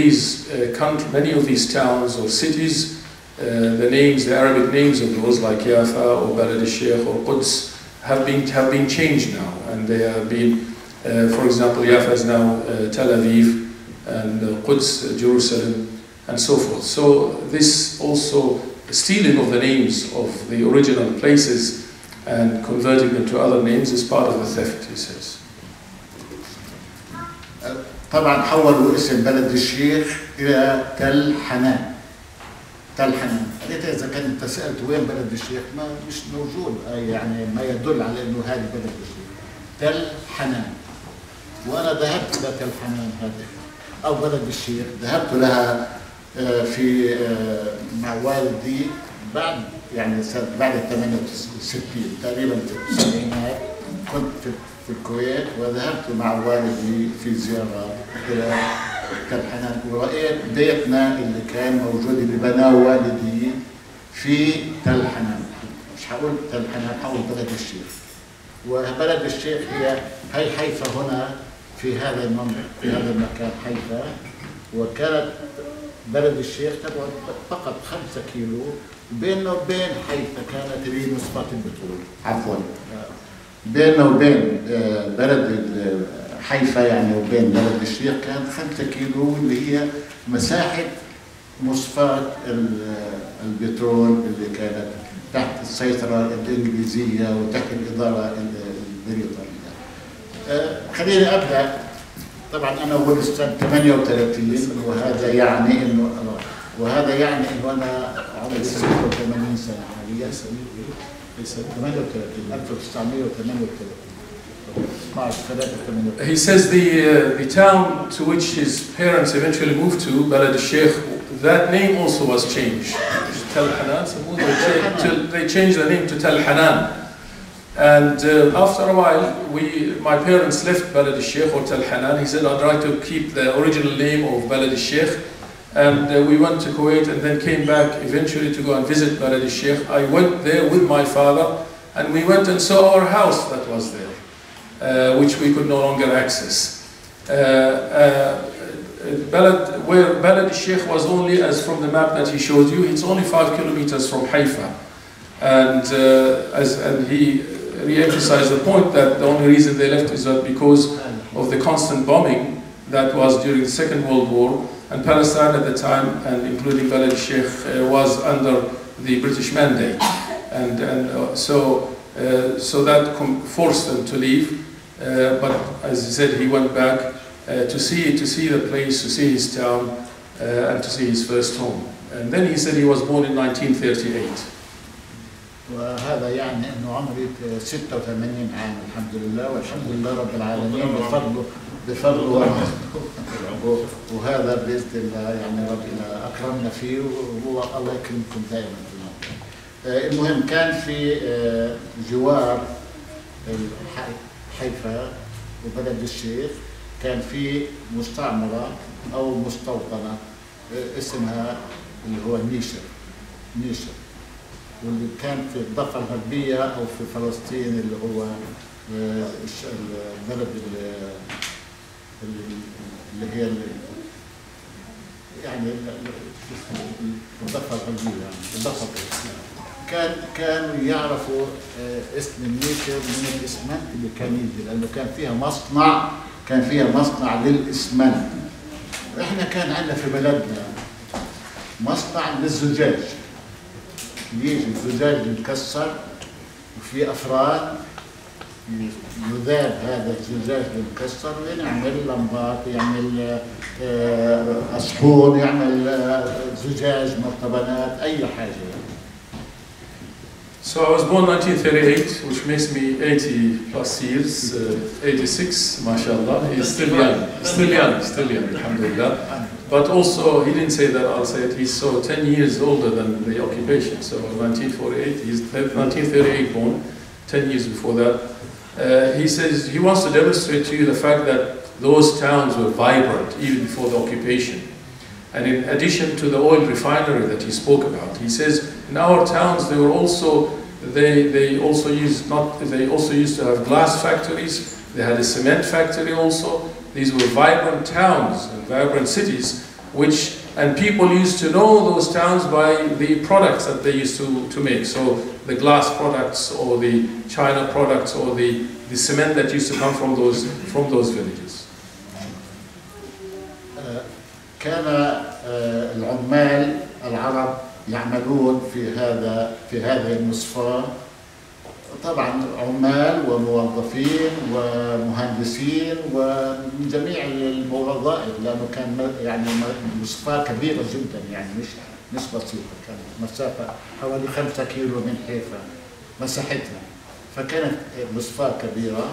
these towns or cities, the Arabic names of those, like Jaffa or Balad al-Sheikh or Quds, have been changed now, and they have been, for example, Jaffa is now Tel Aviv, and Quds, Jerusalem, and so forth. So this also, stealing of the names of the original places and converting them to other names is part of the theft, he says. طبعا حولوا اسم بلد الشيخ إلى تل حنان. تل حنان. إذا كان أنت سألت وين بلد الشيخ ما مش موجود، يعني ما يدل على إنه هذه بلد الشيخ. تل حنان. وأنا ذهبت إلى تل حنان هذه أو بلد الشيخ، ذهبت لها في مع والدي بعد بعد 68 تقريبا في السبعينات. كنت في الكويت وذهبت مع والدي في زيارة إلى تل حنان ورأيت بيتنا اللي كان موجود اللي بناه والدي في تل حنان. مش هقول تل حنان، هقول بلد الشيخ. وبلد الشيخ هي حيفا هنا في هذا المنطقة، في هذا المكان حيفا. وكانت بلد الشيخ تبعد فقط 5 كيلو بيننا وبين حيفا، كانت هي مصفاة البترول. عفوا، بيننا وبين بلد حيفا يعني وبين بلد الشيخ كانت 5 كيلو اللي هي مساحة مصفاة البترول اللي كانت تحت السيطرة الإنجليزية وتحت الإدارة البريطانية. خليني أبدأ. طبعا أنا ولدت سنة 38 وهذا يعني إنه أنا عمري 86 سنة حاليا. 1938. He says the town to which his parents eventually moved to, Balad al-Sheikh, that name also was changed. Tel Hanan, they changed the name to Tel Hanan. And after a while, my parents left Balad al-Sheikh or Tel Hanan. He said, I'd like to keep the original name of Balad al-Sheikh. And we went to Kuwait and then came back eventually to go and visit Balad al-Sheikh. I went there with my father and we went and saw our house that was there, which we could no longer access. Where Balad al-Sheikh was only, as from the map that he showed you, it's only 5 kilometers from Haifa. And he re-emphasized the point that the only reason they left is that because of the constant bombing that was during the Second World War, and Palestine at the time, and including Balad al-Sheikh, was under the British mandate, so that forced them to leave. But as he said, he went back to see the place, to see his town, and to see his first home. And then he said he was born in 1938. وهذا يعني انه عمري 86 عام الحمد لله، والحمد لله رب العالمين بفضله وهذا باذن الله يعني ربنا اكرمنا فيه، وهو الله يكرمكم دائما. المهم كان في جوار حيفا وبلد الشيخ كان في مستعمره او مستوطنه اسمها اللي هو نيشر واللي كان في الضفة الغربية أو في فلسطين اللي هو البلد اللي هي يعني الضفة الغربية يعني الضفة كانوا يعرفوا اسم النيشر من الإسمنت اللي كان يجي، لأنه كان فيها مصنع للإسمنت. إحنا كان عندنا في بلدنا مصنع للزجاج، يجي الزجاج يتكسر وفي أفراد يذاب هذا الزجاج المكسر ويعمل لمبات، يعمل أصحون، يعمل زجاج، مرطبانات، أي حاجة. So I was born 1938, which makes me 80 plus years, 86, mashallah. He's still young, alhamdulillah. But also, he didn't say that, I'll say it, he's so 10 years older than the occupation. So 1948, he's 1938 born, 10 years before that. He says he wants to demonstrate to you the fact that those towns were vibrant even before the occupation. And in addition to the oil refinery that he spoke about, he says in our towns they also used to have glass factories. They had a cement factory also. These were vibrant towns and vibrant cities, and people used to know those towns by the products that they used to make. So the glass products or the China products or the cement that used to come from those villages. كان العمال العرب يعملون في هذه المصفاة، طبعا عمال وموظفين ومهندسين ومن جميع الوظائف، لانه كان يعني مصفاة كبيرة جدا، يعني مش بسيطة، كانت مسافة حوالي 5 كيلو من حيفا مساحتها، فكانت مصفاة كبيرة.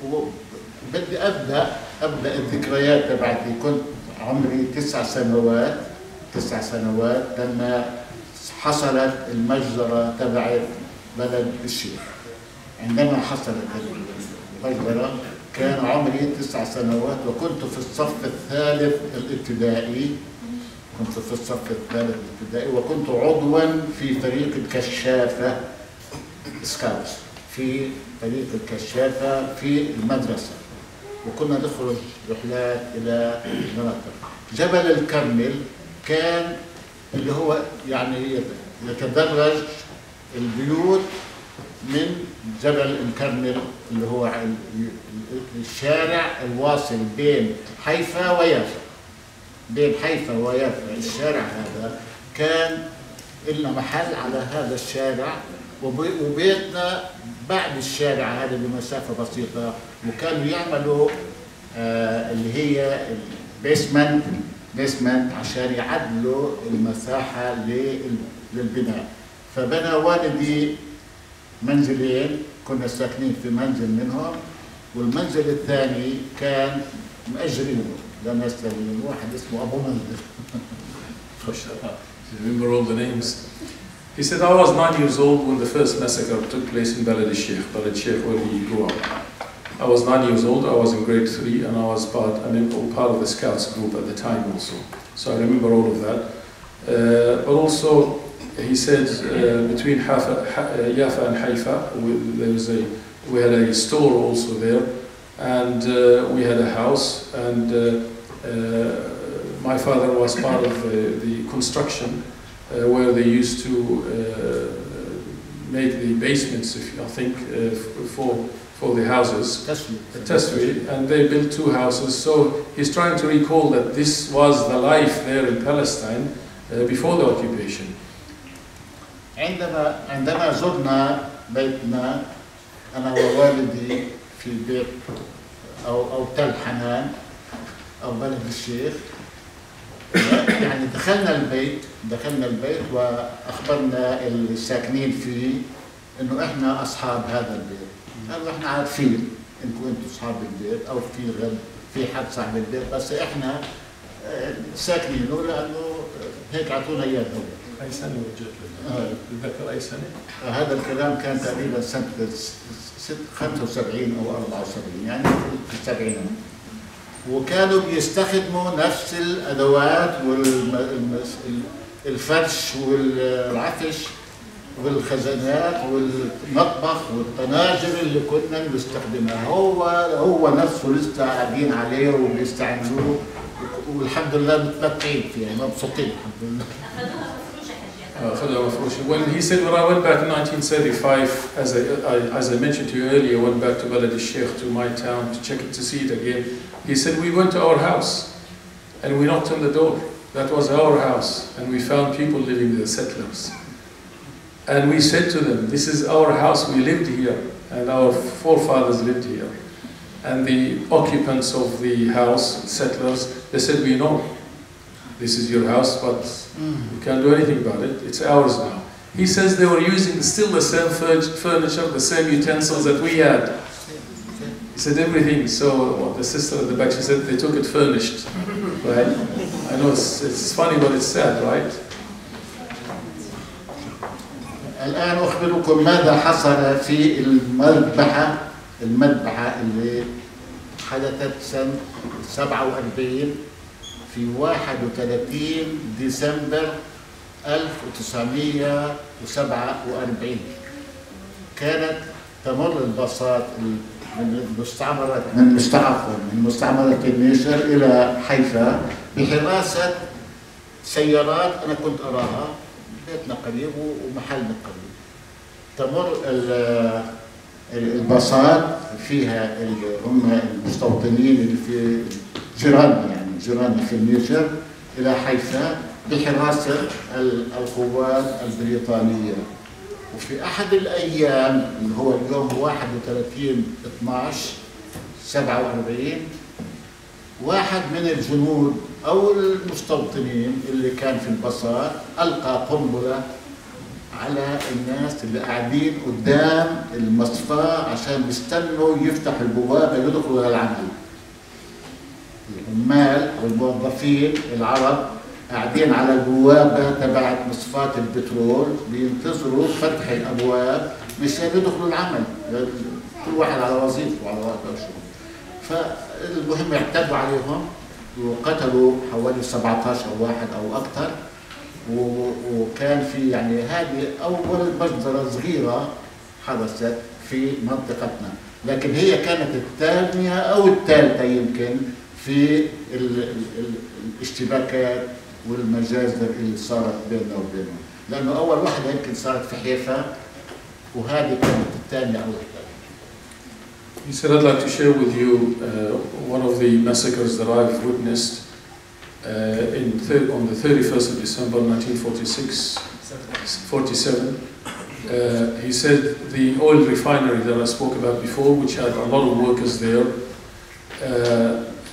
وبدي ابدا الذكريات تبعتي. كنت عمري 9 سنوات لما حصلت المجزرة تبعت بلد الشيخ. عندما حصلت المجزرة كان عمري 9 سنوات وكنت في الصف الثالث الابتدائي. وكنت عضوا في فريق الكشافة سكاوتس، في فريق الكشافة في المدرسة، وكنا نخرج رحلات إلى مناطق. جبل الكرمل كان اللي هو يعني يتدرج البيوت من جبل الكرمل، اللي هو الشارع الواصل بين حيفا ويافا. الشارع هذا كان لنا محل على هذا الشارع، وبيتنا بعد الشارع هذا بمسافة بسيطة، وكانوا يعملوا اللي هي بيسمنت عشان يعدلوا المساحة للبناء. فبنى والدي منزلين، كنا ساكنين في منزل منهم، والمنزل الثاني كان مأجرينه لنستلم واحد اسمه أبو منزل. Remember all the names. He said, I was 9 years old when the first massacre took place in Balad al-Sheikh, where he grew up. I was 9 years old, I was in grade 3, and I was part of the Scouts group at the time also. So I remember all of that. But also, he said, between Yafa and Haifa, we had a store also there, and we had a house, and my father was part of the construction where they used to make the basements, for the houses, Taswi, and they built 2 houses. So he's trying to recall that this was the life there in Palestine before the occupation. عندما زرنا بيتنا أنا ووالدي في بيت أو تل حنان أو بلد الشيخ، يعني دخلنا البيت وأخبرنا الساكنين فيه إنه إحنا أصحاب هذا البيت. قالوا إحنا عارفين إنكم أنتم أصحاب البيت أو في حد صاحب البيت، بس إحنا ساكنينه لأنه هيك أعطونا إياه هو. أي سنة وجدت تتذكر أي سنة؟ هذا الكلام كان تقريبا سنة 75 أو 74، يعني في السبعينات. وكانوا بيستخدموا نفس الأدوات الفرش والعفش والخزانات والمطبخ والطناجر اللي كنا بنستخدمها، هو نفسه لسه قاعدين عليه وبيستعملوه، والحمد لله متمتعين فيه، مبسوطين الحمد لله. When he said, when I went back in 1935, as I mentioned to you earlier, went back to Balad al-Sheikh, to my town, to check it, to see it again. He said, we went to our house and we knocked on the door. That was our house, and we found people living there, settlers. And we said to them, this is our house, we lived here, and our forefathers lived here. And the occupants of the house, settlers, they said, we know. This is your house, but we can't do anything about it. It's ours now. He says they were using still the same furniture, the same utensils that we had. He said everything. So the sister at the back, she said they took it furnished. Right? I know it's funny, but it's sad, right? الآن أخبركم ماذا حصل في المذبحة اللي حدثت سنة 47 في 31 ديسمبر 1947. كانت تمر الباصات من مستعمرة النيشر إلى حيفا بحراسة سيارات أنا كنت أراها، بيتنا قريب ومحلنا قريب. تمر الباصات فيها هم المستوطنين اللي في جيراننا في النيجر إلى حيفا بحراسة القوات البريطانية. وفي أحد الأيام اللي هو اليوم 31/12/47 واحد من الجنود أو المستوطنين اللي كان في الباصات ألقى قنبلة على الناس اللي قاعدين قدام المصفى عشان بيستنوا يفتحوا البوابة يدخلوا للعمل. العمال والموظفين العرب قاعدين على البوابة تبعت مصفاة البترول بينتظروا فتح الأبواب مشان يدخلوا العمل، كل واحد على وظيفته وعلى شغله. فالمهم اعتدوا عليهم وقتلوا حوالي 17 واحد أو أكثر. وكان في يعني هذه أول مجزرة صغيرة حدثت في منطقتنا، لكن هي كانت الثانية أو الثالثة يمكن في الاشتباكات والمجازر اللي صارت بيننا وبينهم، لأنه أول واحدة يمكن صارت في حيفا وهذه كانت الثانية أو الثالثة. He said, I'd like to share with you one of the massacres that I've witnessed on the 31st of December 1947. He said the oil refinery that I spoke about before, which had a lot of workers there,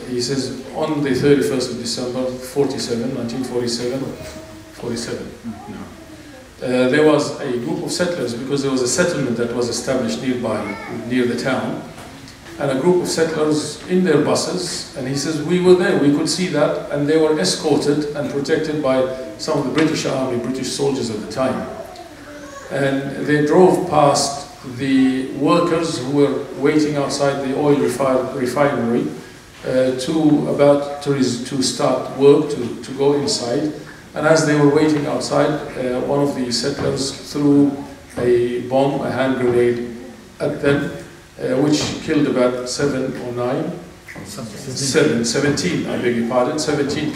he says on the 31st of December 1947, there was a group of settlers, because there was a settlement that was established near the town, and a group of settlers in their buses, and he says we were there, we could see that, and they were escorted and protected by some of the British Army, British soldiers at the time. And they drove past the workers who were waiting outside the oil refinery to start work, to go inside. And as they were waiting outside, one of the settlers threw a bomb, a hand grenade at them, which killed about 17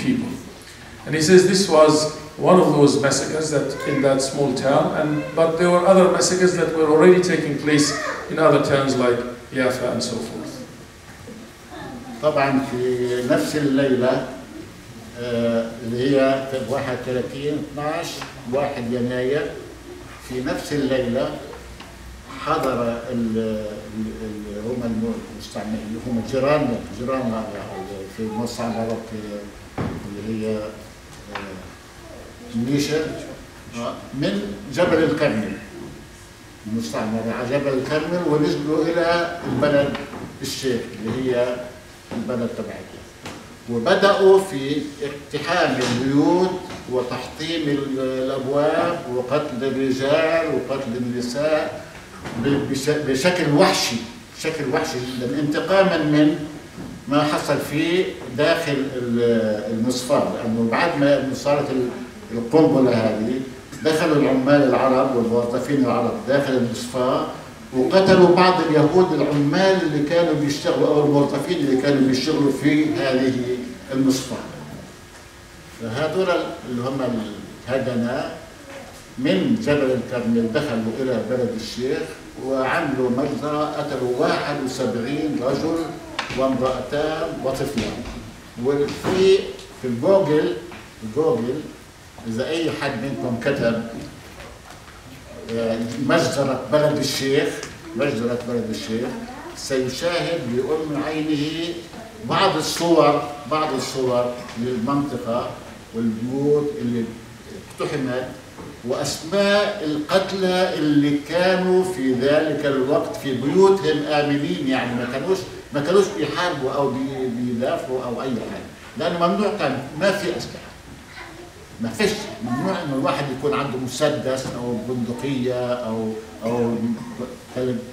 people. And he says this was one of those massacres that in that small town, but there were other massacres that were already taking place in other towns like Jaffa and so forth. طبعا في نفس الليلة اللي هي 31/12/1 يناير، في نفس الليلة حضر هم جيراننا في مستعمرة اللي هي النيشر من جبل الكرمل، مستعمرة على جبل الكرمل، ونزلوا إلى البلد الشيخ اللي هي البلد تبعتنا، وبدأوا في اقتحام البيوت وتحطيم الأبواب وقتل الرجال وقتل النساء بشكل وحشي جدا، انتقاما من ما حصل فيه داخل المصفاة، لأنه بعد ما صارت القنبلة هذه، دخلوا العمال العرب والموظفين العرب داخل المصفاة وقتلوا بعض اليهود العمال اللي كانوا بيشتغلوا أو الموظفين اللي كانوا بيشتغلوا في هذه المصفاة. فهذول اللي هم الهجنة من جبل الكرمل دخلوا إلى بلد الشيخ وعملوا مجزرة، قتلوا 71 رجل وامرأتان وطفلان. وفي الجوجل إذا أي حد منكم كتب مجزرة بلد الشيخ سيشاهد بأم عينه بعض الصور للمنطقة والبيوت اللي اقتحمت وأسماء القتلى اللي كانوا في ذلك الوقت في بيوتهم آمنين، يعني ما كانوش بيحاربوا أو بيدافعوا أو أي حاجة، لأنه ممنوع كان، ما في أسلحة، ما فيش، ممنوع إنه الواحد يكون عنده مسدس أو بندقية أو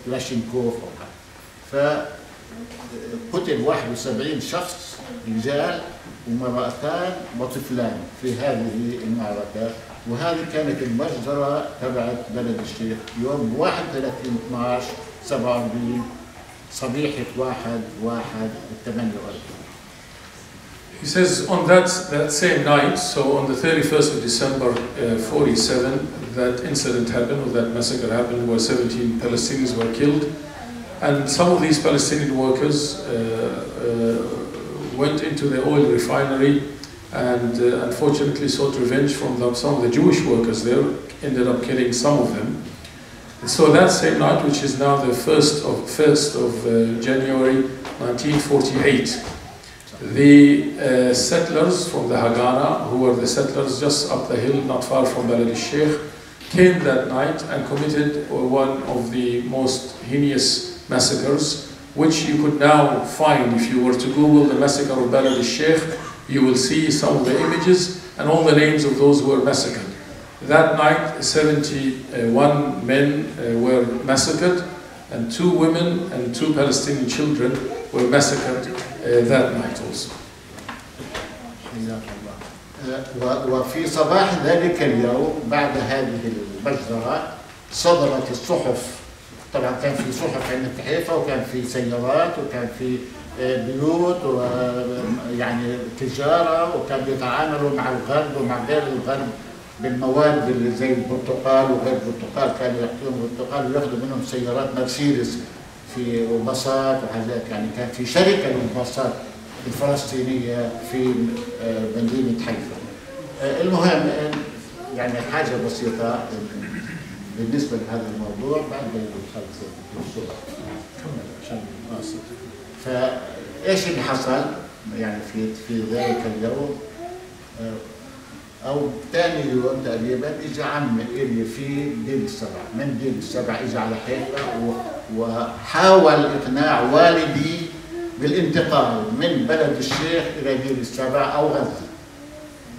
كلاشينكوف أو حاجة. فقتل 71 شخص رجال وامرأتان وطفلان في هذه المعركة. وهذه كانت المجزرة تبعت بلد الشيخ يوم 31/12/47 صبيحة 1/1/48. He says on that same night, so on the 31st of December 47, that incident happened, or that massacre happened, where 17 Palestinians were killed. And some of these Palestinian workers went into the oil refinery and unfortunately sought revenge from some of the Jewish workers there, ended up killing some of them. So that same night, which is now the 1st of January 1948, the settlers from the Haganah, who were the settlers just up the hill, not far from Balad al-Sheikh, came that night and committed one of the most heinous massacres, which you could now find if you were to Google the massacre of Balad al-Sheikh. You will see some of the images and all the names of those who were massacred. That night, 71 men were massacred, and 2 women and 2 Palestinian children were massacred that night also. وفي صباح ذلك اليوم بعد هذه المجزرة صدرت الصحف. طبعا كان في صحف عند التحيفة وكان في سيارات وكان في بيوت ويعني تجارة، وكان بيتعاملوا مع الغرب ومع غير الغرب بالمواد اللي زي البرتقال وغير البرتقال، كانوا يعطيهم البرتقال وياخذوا منهم سيارات مرسيدس في وباصات وحاجات، يعني كان في شركة للباصات الفلسطينية في مدينة حيفا. المهم يعني حاجة بسيطة بالنسبة لهذا الموضوع بعد ما يدخل الصورة. فايش اللي حصل يعني في ذلك اليوم او ثاني يوم تقريبا اجى عمي اللي في دير السبع، من دير السبع اجى على حيفا وحاول اقناع والدي بالانتقال من بلد الشيخ الى دير السبع او غزه،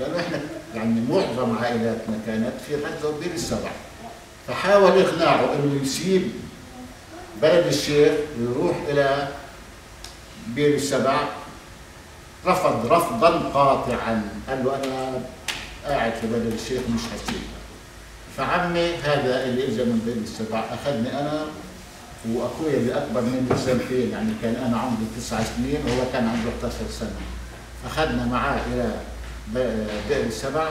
لانه احنا يعني معظم عائلاتنا كانت في غزه ودير السبع، فحاول اقناعه انه يسيب بلد الشيخ ويروح الى دير السبع. رفض رفضا قاطعا، قال له انا قاعد في بلد الشيخ مش هسيبها. فعمي هذا اللي اجى من دير السبع اخذني انا واخويا اللي اكبر مني بسنتين، يعني كان انا عمري 9 سنين وهو كان عنده 11 سنه، اخذنا معاه الى دير السبع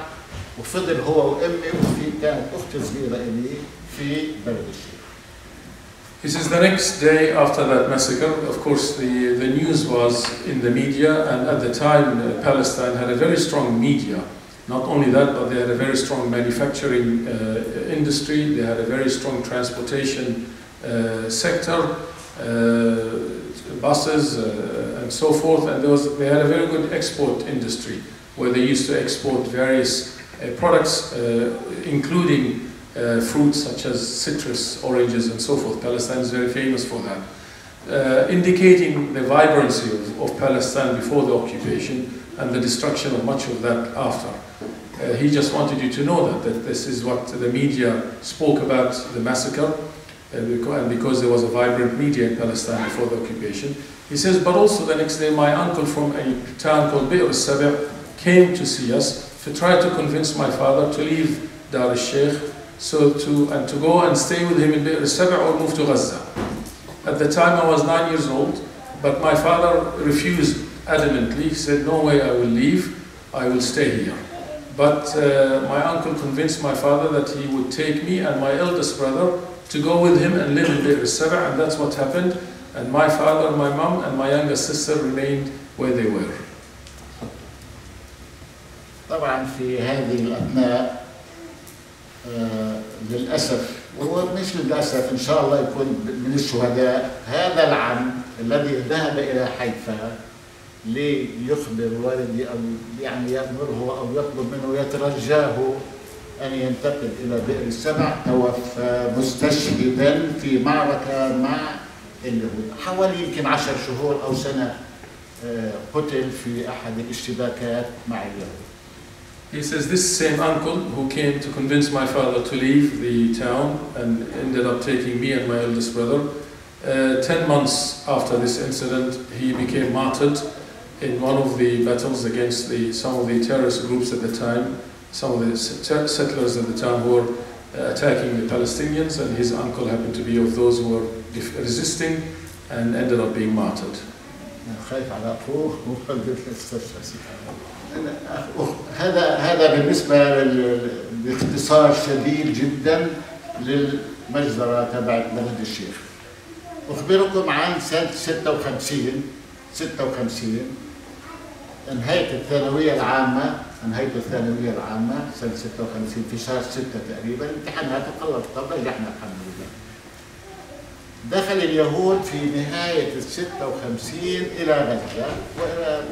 وفضل هو وامي وفي كانت اختي صغيره الي في بلد الشيخ. He says the next day after that massacre, of course, the news was in the media, and at the time Palestine had a very strong media. Not only that, but they had a very strong manufacturing industry, they had a very strong transportation sector, buses and so forth, and they had a very good export industry where they used to export various products, including fruits such as citrus, oranges and so forth. Palestine is very famous for that, indicating the vibrancy of Palestine before the occupation and the destruction of much of that after. He just wanted you to know that this is what the media spoke about the massacre, and because there was a vibrant media in Palestine before the occupation. He says, but also the next day my uncle from a town called Bir al-Sabi' came to see us. to try to convince my father to leave Dar al-Sheikh and to go and stay with him in Bi'r al-Saba' or move to Gaza. At the time I was 9 years old, but my father refused adamantly. He said, no way I will leave, I will stay here. But my uncle convinced my father that he would take me and my eldest brother to go with him and live in Bi'r al-Saba', and that's what happened. And my father, my mom, and my younger sister remained where they were. طبعا في هذه الأثناء للأسف، ومش للأسف إن شاء الله يكون من الشهداء، هذا العم الذي ذهب إلى حيفا ليخبر والدي أو يعني يأمره أو يطلب منه يترجاه أن ينتقل إلى بئر السبع، توفى مستشهدا في معركة مع اليهود. حوالي يمكن 10 شهور أو سنة قتل في أحد الاشتباكات مع اليهود. He says this same uncle who came to convince my father to leave the town and ended up taking me and my eldest brother. 10 months after this incident, he became martyred in one of the battles against some of the terrorist groups at the time, some of the settlers at the time who were attacking the Palestinians, and his uncle happened to be of those who were resisting and ended up being martyred. هذا بالنسبة باختصار شديد جدا للمجزرة تبع بلد الشيخ. أخبركم عن سنة 56 انهيت الثانوية العامة سنة 56 في شهر 6 تقريبا، امتحانات وخلصت، نجحنا الحمد لله. دخل اليهود في نهاية 56 إلى غزة وإلى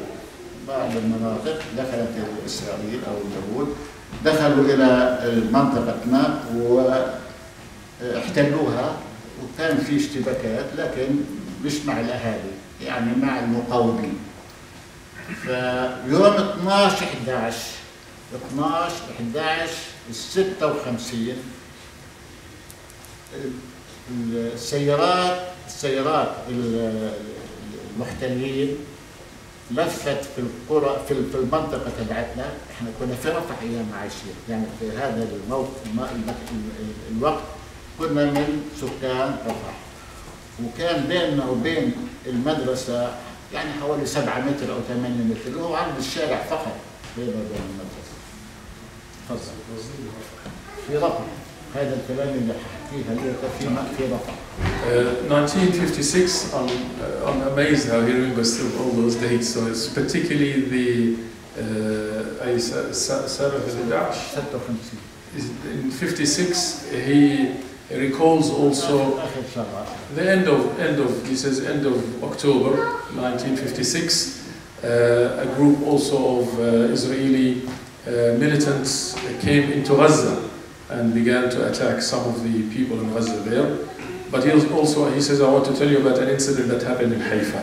بعض المناطق، دخلت إسرائيل أو اليهود دخلوا إلى منطقتنا واحتلوها، وكان في اشتباكات لكن مش مع الأهالي، يعني مع المقاومين. فيوم 12/11 56 السيارات المحتلين لفت في القرى في المنطقة تبعتنا. احنا كنا في رفح ايام عايشين، يعني في هذا الوقت كنا من سكان رفح، وكان بيننا وبين المدرسة يعني حوالي 7 متر أو 8 متر، اللي هو عرض الشارع فقط بيننا وبين المدرسة. تفضل. في رفح، هذا الكلام اللي حكيها لك في رفح. 1956, I'm amazed how he remembers still all those dates. So it's particularly the ISSA in 56. He recalls also the end of he says end of October 1956. A group also of Israeli militants came into Gaza and began to attack some of the people in Gaza there. But he says, I want to tell you about an incident that happened in Haifa.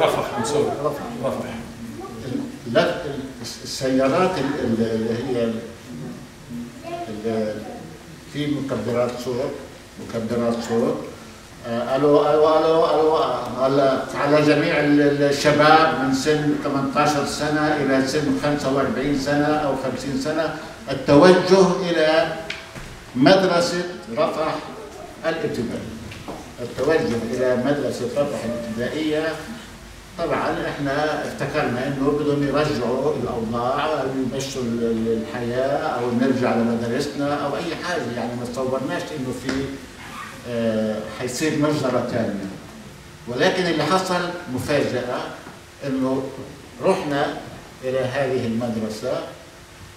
Rafah, I'm sorry. Rafah. السيارات اللي هي في مكبرات صوت الو على جميع الشباب من سن 18 سنة إلى سن 45 سنة أو 50 سنة التوجه إلى مدرسة رفح الابتدائية. طبعا احنا افتكرنا انه بدهم يرجعوا الاوضاع، يمشوا الحياة او نرجع لمدارسنا او اي حاجة، يعني ما تصورناش انه في حيصير مجزرة ثانية. ولكن اللي حصل مفاجأة، انه رحنا الى هذه المدرسة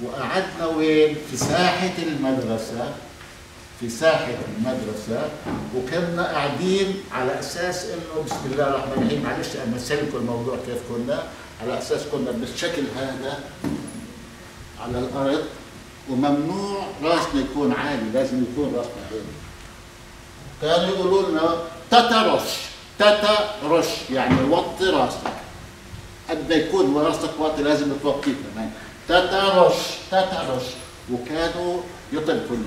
وقعدنا وين؟ في ساحة المدرسة، وكنا قاعدين على أساس إنه بسم الله الرحمن الرحيم، معلش أمثلكم الموضوع كيف كنا، على أساس كنا بالشكل هذا على الأرض، وممنوع راسنا يكون عالي، لازم يكون راسنا عالي. كانوا يقولوا لنا تاتا رش، يعني وطي راسك، قد ما يكون راسك واطي لازم توطيه كمان، تاتا رش. وكانوا يطلقوا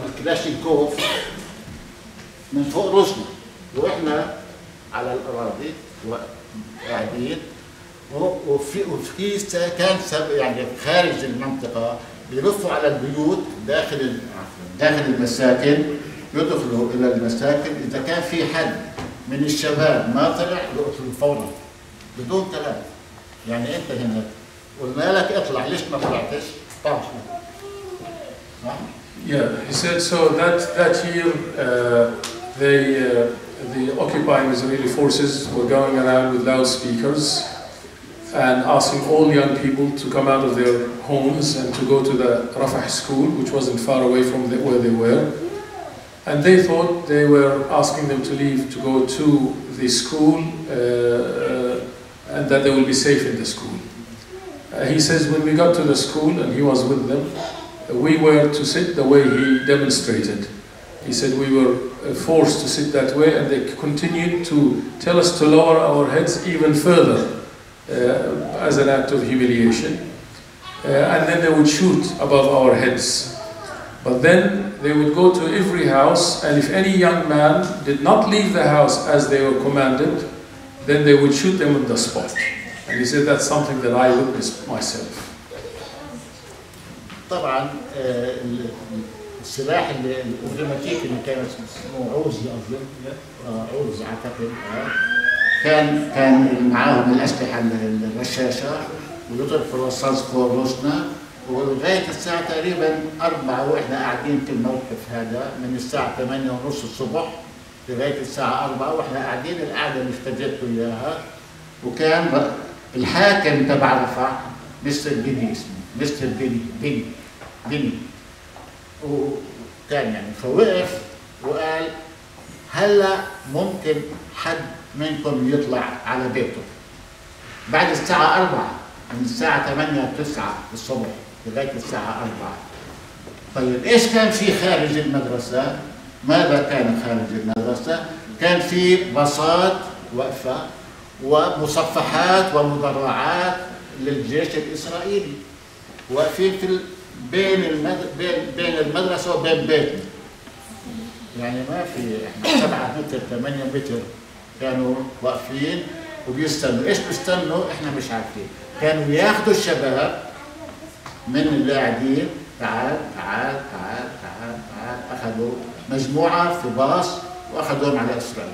الكلاشينكوف من فوق راسنا، واحنا على الاراضي وقاعدين وفي كان يعني خارج المنطقة بيلفوا على البيوت داخل المساكن، يدخلوا إلى المساكن. إذا كان في حد من الشباب ما طلع يقتلوا فورا بدون كلام. يعني أنت هنا قلنا لك اطلع، ليش ما طلعتش؟ طلع. Yeah, he said so that year the occupying Israeli forces were going around with loudspeakers and asking all young people to come out of their homes and to go to the Rafah school, which wasn't far away from where they were. And they thought they were asking them to leave to go to the school and that they will be safe in the school. He says when we got to the school and he was with them, we were to sit the way he demonstrated. He said we were forced to sit that way, and they continued to tell us to lower our heads even further as an act of humiliation. And then they would shoot above our heads. But then they would go to every house, and if any young man did not leave the house as they were commanded, then they would shoot them on the spot. And he said that's something that I witnessed myself. طبعا السلاح الاوتوماتيكي اللي كان اسمه عوز، عوز اعتقد، كان معاهم الاسلحه الرشاشه ويضرب في الرصاص فوق راسنا. ولغايه الساعه تقريبا 4 واحنا قاعدين في الموقف هذا، من الساعه 8:30 الصبح لغايه الساعه 4 واحنا قاعدين القعده اللي افتجرتوا اياها. وكان الحاكم تبع رفح مستر بيني، اسمه مستر بيني، وكان يعني فوقف وقال هلا ممكن حد منكم يطلع على بيته بعد الساعة 4، من الساعة 8-9 الصبح لغاية الساعة 4. طيب ايش كان في خارج المدرسة؟ ماذا كان خارج المدرسة؟ كان في باصات واقفة ومصفحات ومدرعات للجيش الإسرائيلي واقفين في بين المدرسة وبين بيتنا. يعني ما في، احنا 7 متر 8 متر كانوا واقفين وبيستنوا. ايش بيستنوا؟ احنا مش عارفين. كانوا ياخذوا الشباب من اللي قاعدين، تعال تعال تعال تعال تعال، اخذوا مجموعة في باص واخذوهم على اسرائيل،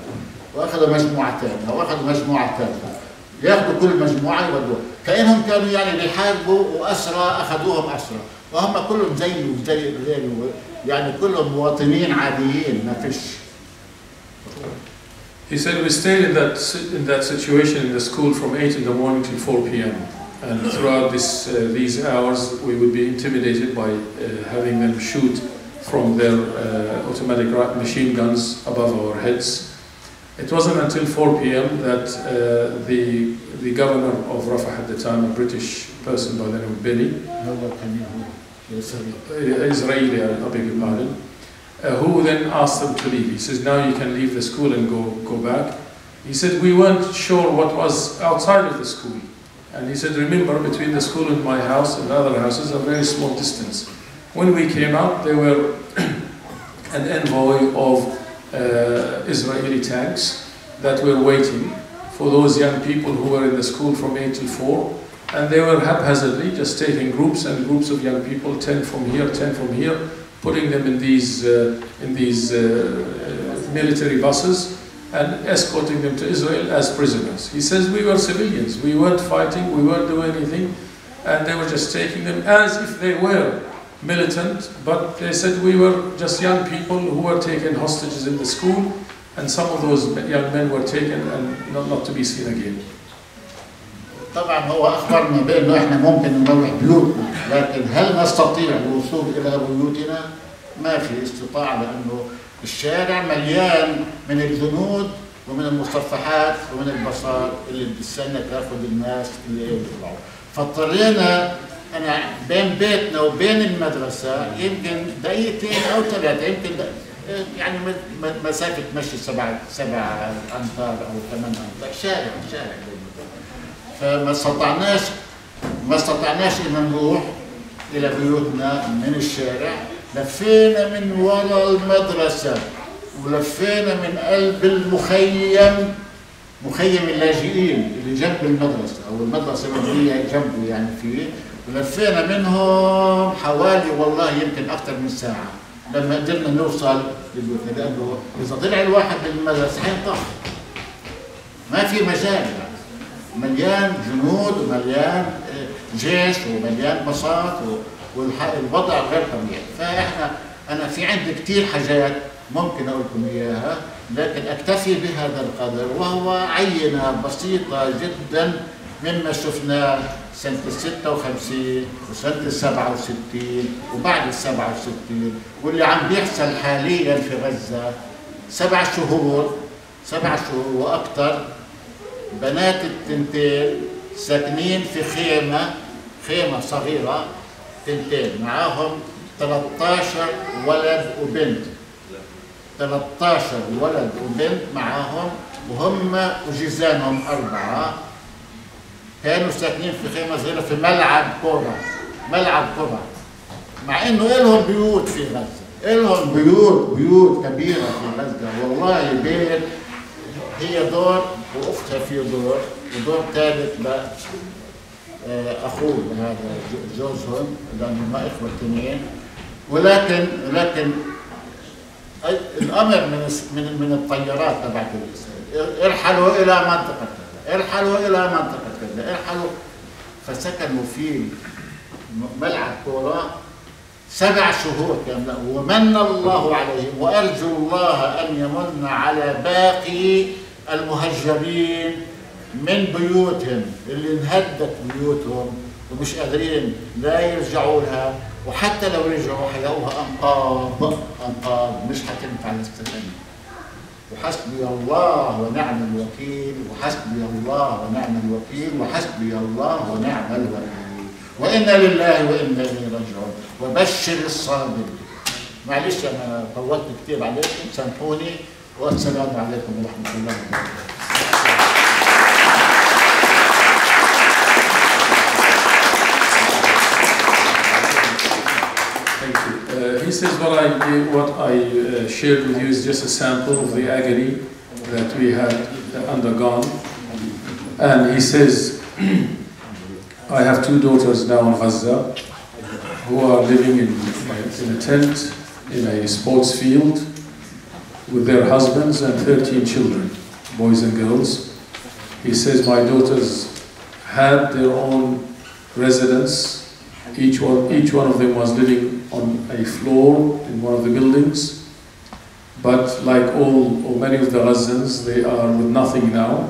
واخذوا مجموعة ثانية واخذوا مجموعة ثالثة، ياخذوا كل مجموعة يودوها، كأنهم كانوا يعني بيحاربوا وأسرى أخذوهم أسرى، وهم كلهم زي يعني كلهم مواطنين عاديين ما فيش. He said we stayed in that situation in the school from 8 in the morning till 4 p.m. and throughout these hours we would be intimidated by having them shoot from their automatic machine guns above our heads. It wasn't until 4 p.m. that the governor of Rafah at the time, a British person by the name of Benny, Israeli, I beg your pardon, who then asked them to leave. He says, now you can leave the school and go back. He said, we weren't sure what was outside of the school. And he said, remember, between the school and my house and other houses, a very small distance. When we came out, there were an envoy of Israeli tanks that were waiting for those young people who were in the school from 8 till 4, and they were haphazardly just taking groups and groups of young people, 10 from here, 10 from here, putting them in these military buses and escorting them to Israel as prisoners. He says we were civilians, we weren't fighting, we weren't doing anything, and they were just taking them as if they were militant, but they said we were just young people who were taken hostages in the school, and some of those young men were taken and not to be seen again. طبعا هو اخبرنا بانه احنا ممكن نروح بيوتنا، لكن هل نستطيع الوصول الى بيوتنا؟ ما في استطاعه، لانه الشارع مليان من الجنود ومن المصفحات ومن الباصات اللي بتستنى تاخذ الناس اللي يطلعوا. فاضطرينا انا بين بيتنا وبين المدرسه يمكن 2 أو 3 يمكن يعني مسافه مشي 7 أمتار او 8 أمتار، شارع. فما استطعناش ان نروح الى بيوتنا من الشارع. لفينا من وراء المدرسه ولفينا من قلب المخيم مخيم اللاجئين اللي جنب المدرسة أو المدرسة المبنية جنبه يعني فيه، ولفينا منهم حوالي والله يمكن أكثر من ساعة لما قدرنا نوصل للبيوت، لأنه إذا طلع الواحد من المدرسة حينطح، ما في مجال يعني. مليان جنود ومليان جيش ومليان بساط والوضع غير طبيعي. أنا في عندي كثير حاجات ممكن أقول لكم إياها، لكن أكتفي بهذا القدر، وهو عينة بسيطة جدا مما شفناه سنة 56 وسنة 67 وبعد 67 واللي عم بيحصل حاليا في غزة. 7 شهور وأكثر بنات التنتين ساكنين في خيمة صغيرة، تنتين معاهم 13 ولد وبنت، 13 ولد وبنت معاهم، وهم وجيزانهم 4 كانوا ساكنين في خيمة صغيرة في ملعب كرة، مع انه لهم بيوت في غزة، لهم بيوت كبيرة في غزة. والله بيت هي دور واختها في دور، ودور ثالث اخوه هذا جوزهم لانه ما اخوه اثنين. ولكن الامر من الطيارات تبعت الاسرائيل، ارحلوا الى منطقه كذا، ارحلوا الى منطقه كذا، ارحلوا. فسكنوا في ملعب كوره 7 شهور كامله، ومن الله عليهم، وارجو الله ان يمن على باقي المهجرين من بيوتهم اللي انهدت بيوتهم ومش قادرين لا يرجعوا لها، وحتى لو رجعوا حيلاقوها انقاض مش حتنفع للسكن. وحسبي الله ونعم الوكيل، وحسبي الله ونعم الوكيل، وحسبي الله ونعم الوكيل، وإنا لله وإنا إليه راجعون. وبشر الصابرين. معلش أنا طولت كثير عليكم، سامحوني، والسلام عليكم ورحمة الله وبركاته. He says what I shared with you is just a sample of the agony that we had undergone. And he says, I have 2 daughters now in Gaza who are living in a tent in a sports field with their husbands and 13 children, boys and girls. He says my daughters had their own residence. Each one of them was living on a floor in one of the buildings, but like all or many of the Gazans, they are with nothing now,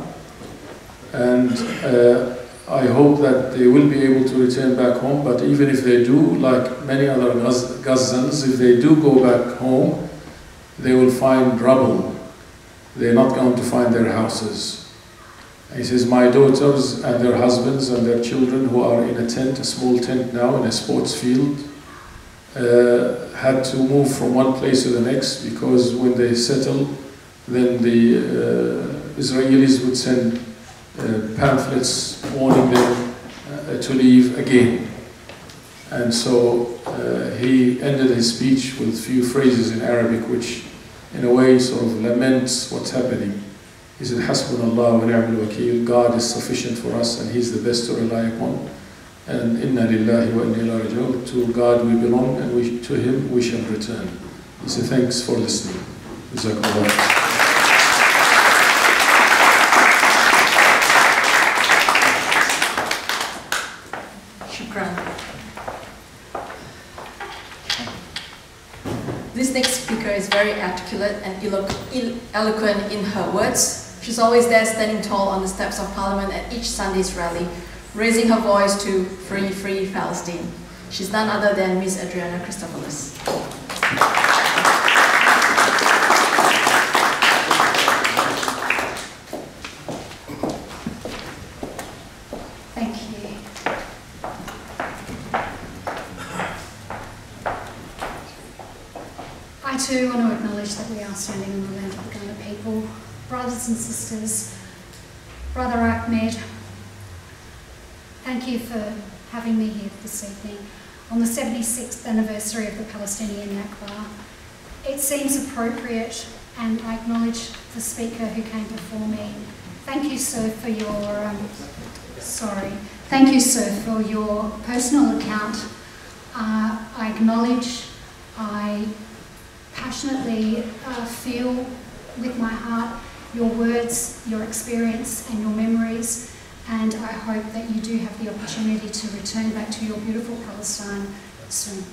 and I hope that they will be able to return back home. But even if they do, like many other Gazans, if they do go back home, they will find rubble. They're not going to find their houses. He says, my daughters and their husbands and their children who are in a tent, a small tent now in a sports field, had to move from one place to the next, because when they settle, then the Israelis would send pamphlets warning them to leave again. And so he ended his speech with a few phrases in Arabic, which in a way sort of laments what's happening. He said, Hasbunallah wa ni'mal wakeel, God is sufficient for us and He's the best to rely upon. And inna lillahi wa inna ilayhi raji'un, to God we belong and to Him we shall return. He said, thanks for listening. Jazakallah. Shukran. This next speaker is very articulate and eloquent in her words. She's always there standing tall on the steps of Parliament at each Sunday's rally, raising her voice to free, free Palestine. She's none other than Ms. Adriana Christopoulos. Thank you. I too want to acknowledge that we are standing on the land of the Gunna people. Brothers and sisters, Brother Ahmed, thank you for having me here this evening on the 76th anniversary of the Palestinian Nakba. It seems appropriate, and I acknowledge the speaker who came before me, Thank you, sir, for your Thank you, sir, for your personal account. I acknowledge, I passionately feel with my heart your words, your experience and your memories, and I hope that you do have the opportunity to return back to your beautiful Palestine soon.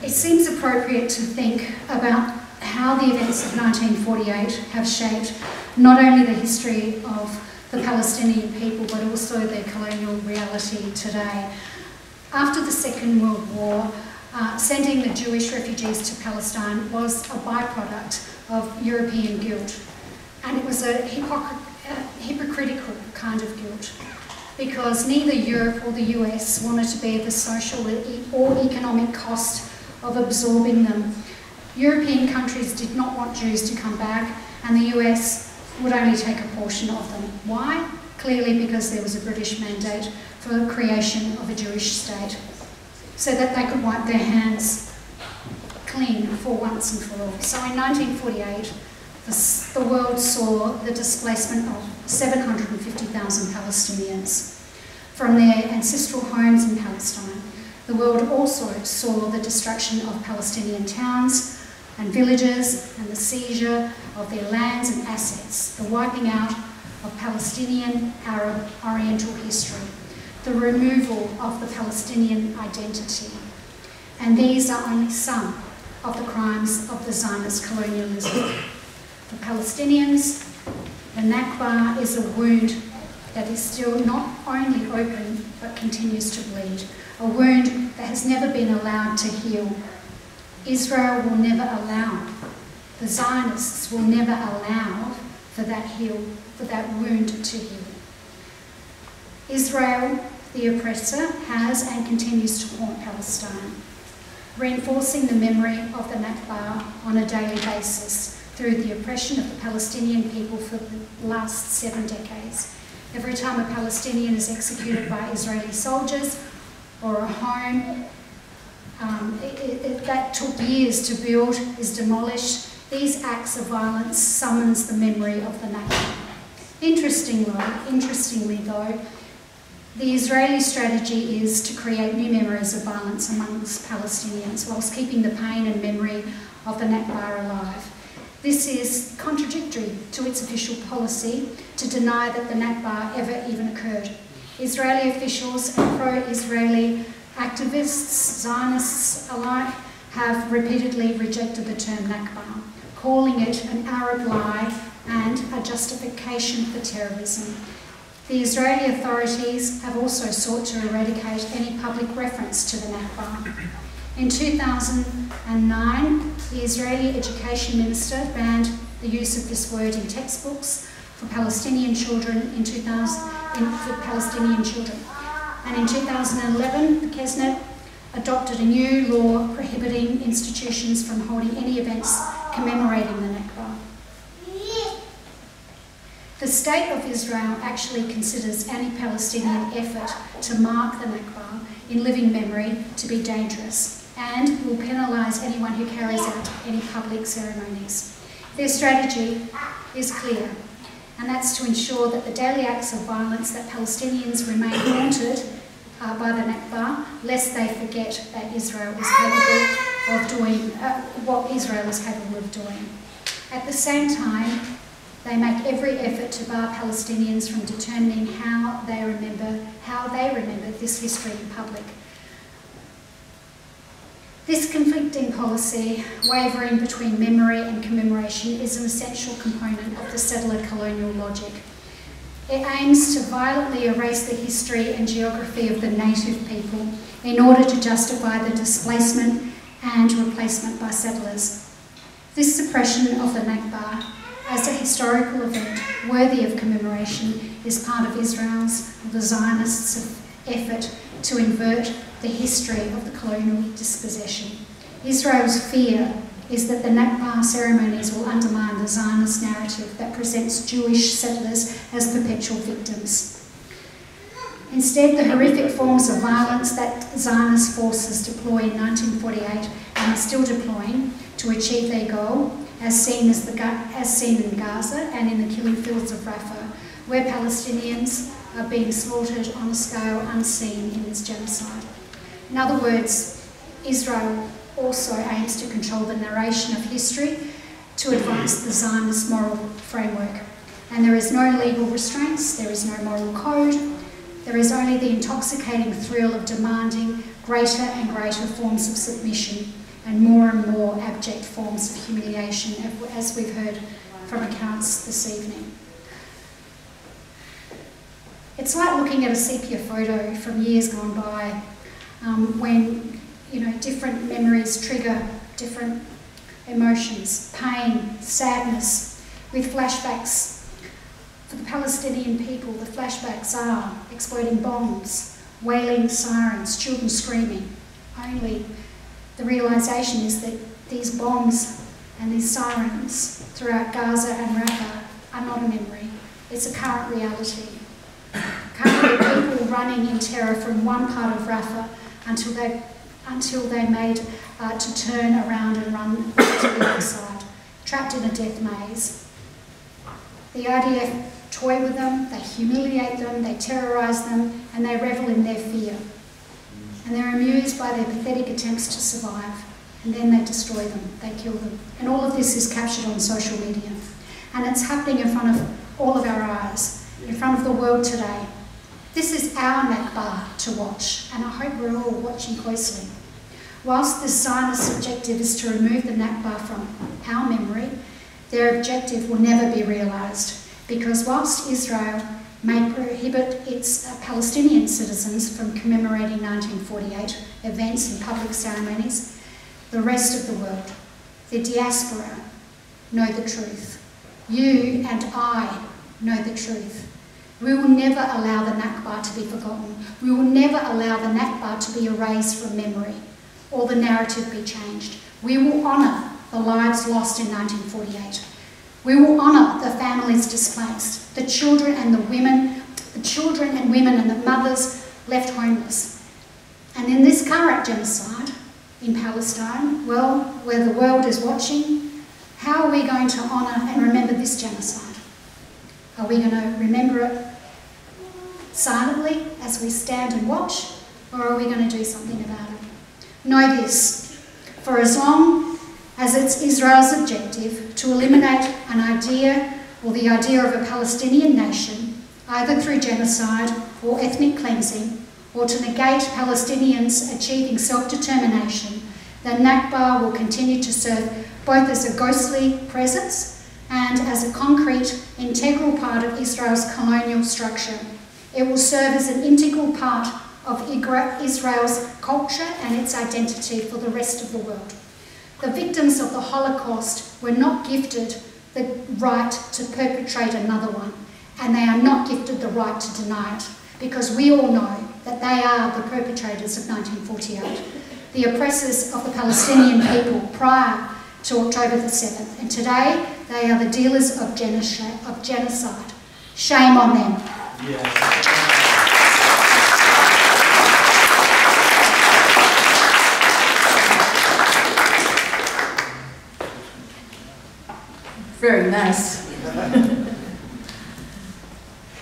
It seems appropriate to think about how the events of 1948 have shaped not only the history of the Palestinian people, but also their colonial reality today. After the Second World War, sending the Jewish refugees to Palestine was a byproduct of European guilt, and it was a hypocritical kind of guilt, because neither Europe or the US wanted to bear the social or economic cost of absorbing them. European countries did not want Jews to come back, and the US would only take a portion of them. Why? Clearly because there was a British mandate for the creation of a Jewish state, so that they could wipe their hands clean for once and for all. So in 1948, the world saw the displacement of 750,000 Palestinians from their ancestral homes in Palestine. The world also saw the destruction of Palestinian towns and villages and the seizure of their lands and assets, the wiping out of Palestinian Arab Oriental history, the removal of the Palestinian identity. And these are only some of the crimes of the Zionist colonialism. For Palestinians, the Nakba is a wound that is still not only open but continues to bleed, a wound that has never been allowed to heal. Israel will never allow, the Zionists will never allow for that wound to heal. Israel, the oppressor, has and continues to haunt Palestine, reinforcing the memory of the Nakba on a daily basis through the oppression of the Palestinian people for the last 7 decades. Every time a Palestinian is executed by Israeli soldiers or a home that took years to build is demolished, these acts of violence summons the memory of the Nakba. Interestingly though, the Israeli strategy is to create new memories of violence amongst Palestinians whilst keeping the pain and memory of the Nakba alive. This is contradictory to its official policy to deny that the Nakba ever even occurred. Israeli officials and pro-Israeli activists, Zionists alike, have repeatedly rejected the term Nakba, calling it an Arab lie and a justification for terrorism. The Israeli authorities have also sought to eradicate any public reference to the Nakba. In 2009, the Israeli education minister banned the use of this word in textbooks for Palestinian children And in 2011, the Knesset adopted a new law prohibiting institutions from holding any events commemorating the Nakba. The State of Israel actually considers any Palestinian effort to mark the Nakba in living memory to be dangerous and will penalise anyone who carries out any public ceremonies. Their strategy is clear, and that's to ensure that the daily acts of violence that Palestinians remain haunted by the Nakba, lest they forget that Israel is capable of doing what Israel is capable of doing. At the same time, they make every effort to bar Palestinians from determining how they remember this history in public. This conflicting policy, wavering between memory and commemoration, is an essential component of the settler colonial logic. It aims to violently erase the history and geography of the native people in order to justify the displacement and replacement by settlers. This suppression of the Nakba as a historical event worthy of commemoration is part of Israel's, the Zionists' effort to invert the history of the colonial dispossession. Israel's fear is that the Nakba ceremonies will undermine the Zionist narrative that presents Jewish settlers as perpetual victims. Instead, the horrific forms of violence that Zionist forces deploy in 1948 and are still deploying to achieve their goal as seen in Gaza and in the killing fields of Rafah, where Palestinians are being slaughtered on a scale unseen in this genocide. In other words, Israel also aims to control the narration of history to advance the Zionist moral framework. And there is no legal restraints, there is no moral code, there is only the intoxicating thrill of demanding greater and greater forms of submission and more abject forms of humiliation, as we've heard from accounts this evening. It's like looking at a sepia photo from years gone by, when different memories trigger different emotions, pain, sadness, with flashbacks. For the Palestinian people, the flashbacks are exploding bombs, wailing sirens, children screaming. Only the realisation is that these bombs and these sirens throughout Gaza and Rafah are not a memory. It's a current reality. Currently, people running in terror from one part of Rafah until they made to turn around and run to the other side, trapped in a death maze. The IDF toy with them, they humiliate them, they terrorise them, and they revel in their fear. And they're amused by their pathetic attempts to survive, and then they destroy them, they kill them. And all of this is captured on social media. And it's happening in front of all of our eyes, in front of the world today. This is our Nakba to watch, and I hope we're all watching closely. Whilst the Zionist objective is to remove the Nakba from our memory, their objective will never be realised, because whilst Israel may prohibit its Palestinian citizens from commemorating 1948 events and public ceremonies, the rest of the world, the diaspora, know the truth. You and I know the truth. We will never allow the Nakba to be forgotten. We will never allow the Nakba to be erased from memory or the narrative be changed. We will honour the lives lost in 1948. We will honour the families displaced, the children and women and the mothers left homeless. And in this current genocide in Palestine, well, where the world is watching, how are we going to honour and remember this genocide? Are we going to remember it silently as we stand and watch, or are we going to do something about it? Know this, for as long as it's Israel's objective to eliminate an idea or the idea of a Palestinian nation, either through genocide or ethnic cleansing, or to negate Palestinians achieving self-determination, the Nakba will continue to serve both as a ghostly presence and as a concrete, integral part of Israel's colonial structure. It will serve as an integral part of Israel's culture and its identity for the rest of the world. The victims of the Holocaust were not gifted the right to perpetrate another one, and they are not gifted the right to deny it, because we all know that they are the perpetrators of 1948, the oppressors of the Palestinian people prior to October the 7th, and today they are the dealers of genocide. Shame on them. Yes. Very nice.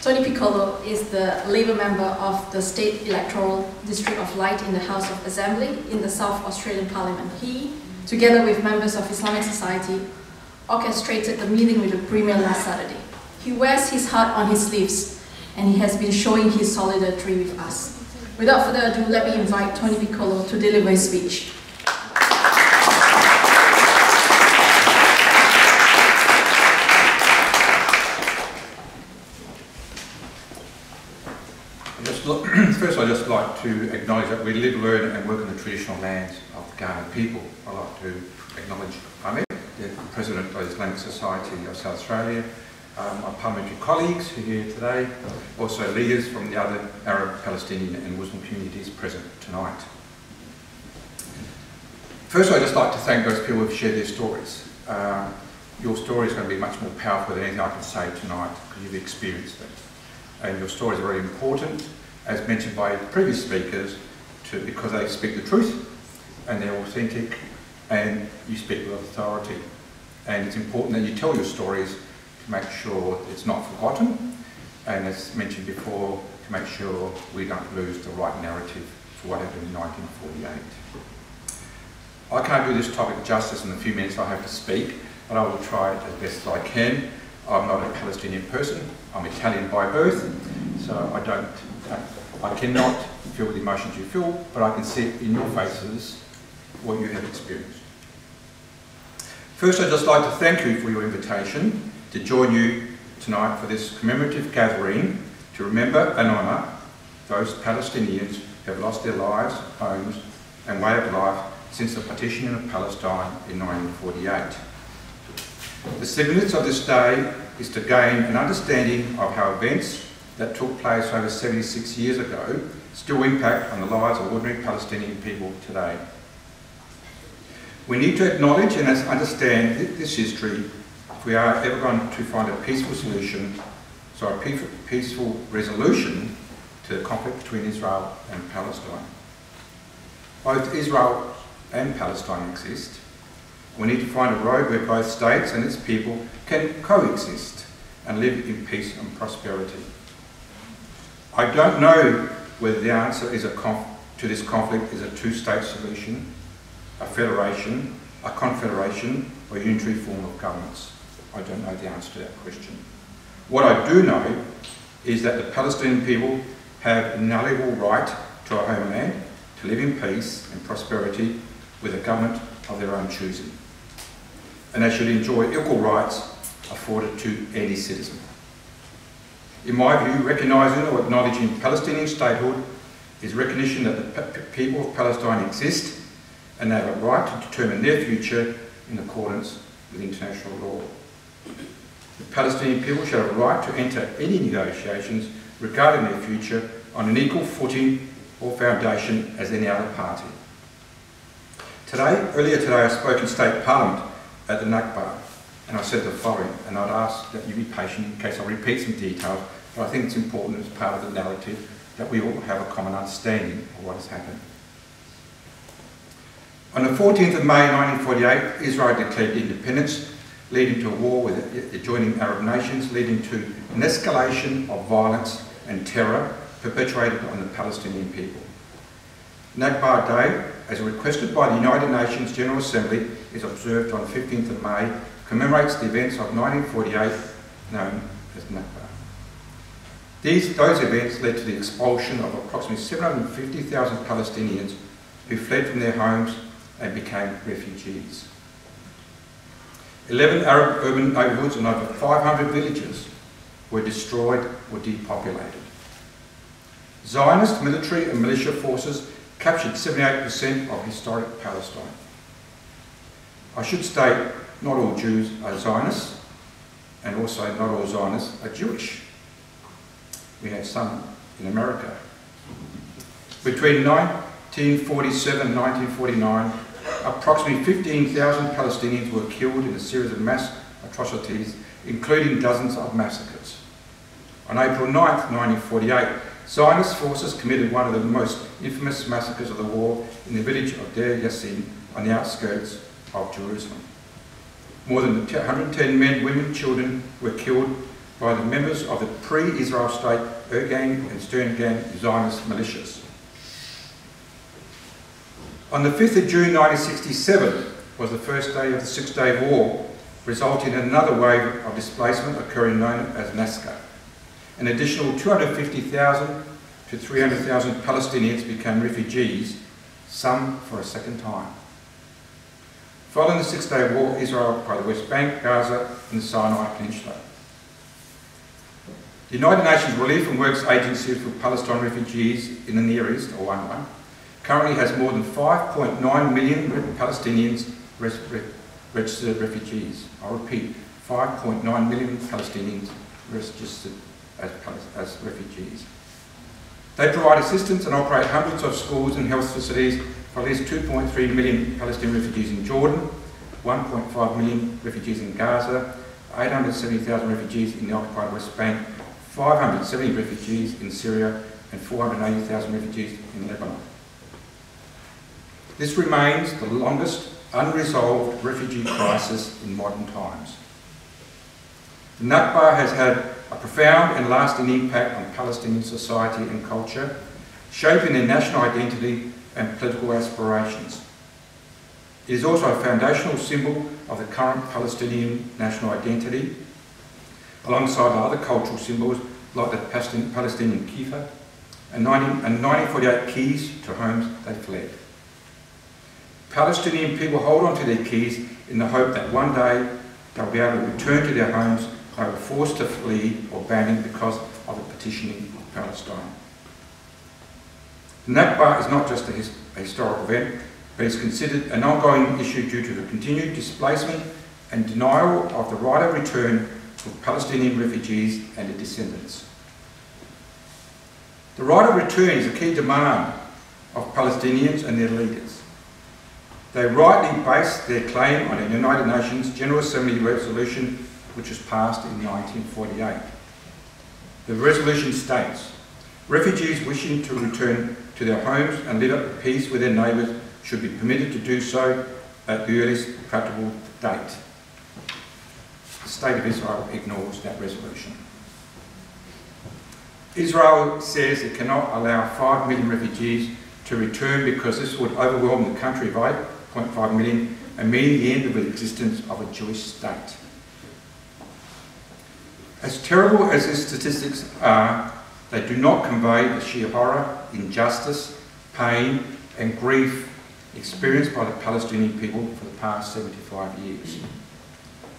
Tony Piccolo is the Labour member of the State Electoral District of Light in the House of Assembly in the South Australian Parliament. He, together with members of Islamic Society, orchestrated the meeting with the Premier last Saturday. He wears his heart on his sleeves, and he has been showing his solidarity with us. Without further ado, let me invite Tony Piccolo to deliver his speech. First, I'd just like to acknowledge that we live, learn and work on the traditional lands of the Ghana people. I'd like to acknowledge Ahmed, the President of the Islamic Society of South Australia, my parliamentary colleagues who are here today, also leaders from the other Arab, Palestinian and Muslim communities present tonight. First, I'd just like to thank those people who have shared their stories. Your story is going to be much more powerful than anything I can say tonight, because you've experienced it. And your stories are very important, as mentioned by previous speakers, because they speak the truth and they're authentic and you speak with authority. And it's important that you tell your stories to make sure it's not forgotten, and as mentioned before, to make sure we don't lose the right narrative for what happened in 1948. I can't do this topic justice in the few minutes I have to speak, but I will try as best as I can. I'm not a Palestinian person, I'm Italian by birth, so I cannot feel the emotions you feel, but I can see in your faces what you have experienced. First, I'd just like to thank you for your invitation to join you tonight for this commemorative gathering to remember and honour those Palestinians who have lost their lives, homes and way of life since the partition of Palestine in 1948. The significance of this day is to gain an understanding of how events that took place over 76 years ago still impact on the lives of ordinary Palestinian people today. We need to acknowledge and understand this history if we are ever going to find a peaceful solution, so a peaceful resolution to the conflict between Israel and Palestine. Both Israel and Palestine exist. We need to find a road where both states and its people can coexist and live in peace and prosperity. I don't know whether the answer is to this conflict is a two-state solution, a federation, a confederation, or a unitary form of governments. I don't know the answer to that question. What I do know is that the Palestinian people have an inalienable right to a homeland, to live in peace and prosperity with a government of their own choosing. And they should enjoy equal rights afforded to any citizen. In my view, recognising or acknowledging Palestinian statehood is recognition that the people of Palestine exist and they have a right to determine their future in accordance with international law. The Palestinian people should have a right to enter any negotiations regarding their future on an equal footing or foundation as any other party. Earlier today I spoke in State Parliament at the Nakba, and I said the following, and I'd ask that you be patient in case I repeat some details, but I think it's important as part of the narrative that we all have a common understanding of what has happened. On the 14th of May 1948, Israel declared independence, leading to a war with the adjoining Arab nations, leading to an escalation of violence and terror perpetrated on the Palestinian people. Nakba Day, as requested by the United Nations General Assembly, is observed on 15th of May, commemorates the events of 1948 known as Nakba. Those events led to the expulsion of approximately 750,000 Palestinians who fled from their homes and became refugees. 11 Arab urban neighbourhoods and over 500 villages were destroyed or depopulated. Zionist military and militia forces captured 78% of historic Palestine. I should state, not all Jews are Zionists, and also not all Zionists are Jewish. We have some in America. Between 1947 and 1949, approximately 15,000 Palestinians were killed in a series of mass atrocities, including dozens of massacres. On April 9, 1948, Zionist forces committed one of the most infamous massacres of the war in the village of Deir Yassin on the outskirts of Jerusalem. More than 110 men, women, children were killed by the members of the pre-Israel state Ergang and Stern Gang Zionist militias. On the 5th of June 1967 was the first day of the Six-Day War, resulting in another wave of displacement occurring known as Nakba. An additional 250,000 to 300,000 Palestinians became refugees, some for a second time. Following the Six-Day War, Israel occupied the West Bank, Gaza and the Sinai Peninsula. The United Nations Relief and Works Agency for Palestine Refugees in the Near East, or UNRWA, currently has more than 5.9 million Palestinians registered refugees. I repeat, 5.9 million Palestinians registered as refugees. They provide assistance and operate hundreds of schools and health facilities for at least 2.3 million Palestinian refugees in Jordan, 1.5 million refugees in Gaza, 870,000 refugees in the occupied West Bank, 570 refugees in Syria, and 480,000 refugees in Lebanon. This remains the longest unresolved refugee crisis in modern times. The Nakba has had a profound and lasting impact on Palestinian society and culture, shaping their national identity and political aspirations. It is also a foundational symbol of the current Palestinian national identity, alongside other cultural symbols like the Palestinian kifa and 1948 keys to homes they fled. Palestinian people hold on to their keys in the hope that one day they'll be able to return to their homes they were forced to flee or abandon because of the partitioning of Palestine. The Nakba is not just a historic event, but is considered an ongoing issue due to the continued displacement and denial of the right of return of Palestinian refugees and their descendants. The right of return is a key demand of Palestinians and their leaders. They rightly base their claim on a United Nations General Assembly resolution which was passed in 1948. The resolution states, refugees wishing to return to their homes and live at peace with their neighbours should be permitted to do so at the earliest practicable date. The State of Israel ignores that resolution. Israel says it cannot allow 5 million refugees to return because this would overwhelm the country of 8.5 million and mean the end of the existence of a Jewish state. As terrible as these statistics are, they do not convey the sheer horror, injustice, pain and grief experienced by the Palestinian people for the past 75 years.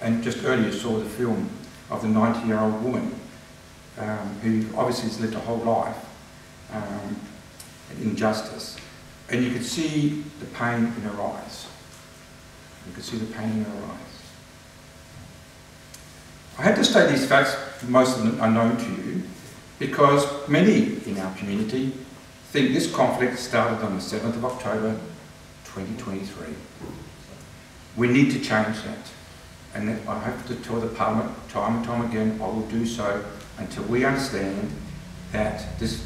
And just earlier saw the film of the 90-year-old woman who obviously has lived a whole life in injustice. And you could see the pain in her eyes. You could see the pain in her eyes. I had to state these facts, most of them are known to you, because many in our community think this conflict started on the 7th of October 2023. We need to change that. And I have to tell the Parliament time and time again, I will do so until we understand that this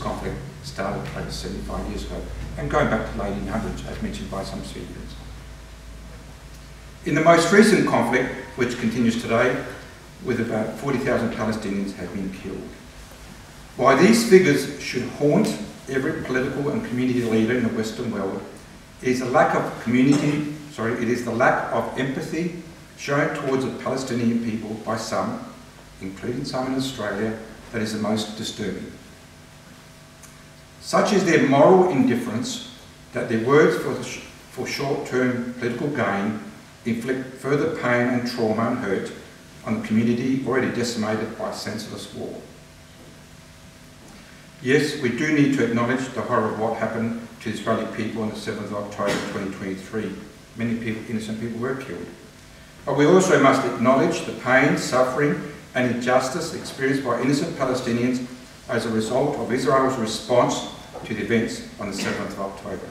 conflict started over 75 years ago and going back to the late 1800s, as mentioned by some speakers. In the most recent conflict, which continues today, with about 40,000 Palestinians have been killed. Why these figures should haunt every political and community leader in the Western world is the lack of the lack of empathy shown towards the Palestinian people by some, including some in Australia, that is the most disturbing. Such is their moral indifference that their words for short-term political gain inflict further pain and trauma and hurt on the community already decimated by senseless war. Yes, we do need to acknowledge the horror of what happened to Israeli people on the 7th of October 2023. Many people, innocent people were killed. But we also must acknowledge the pain, suffering and injustice experienced by innocent Palestinians as a result of Israel's response to the events on the 7th of October.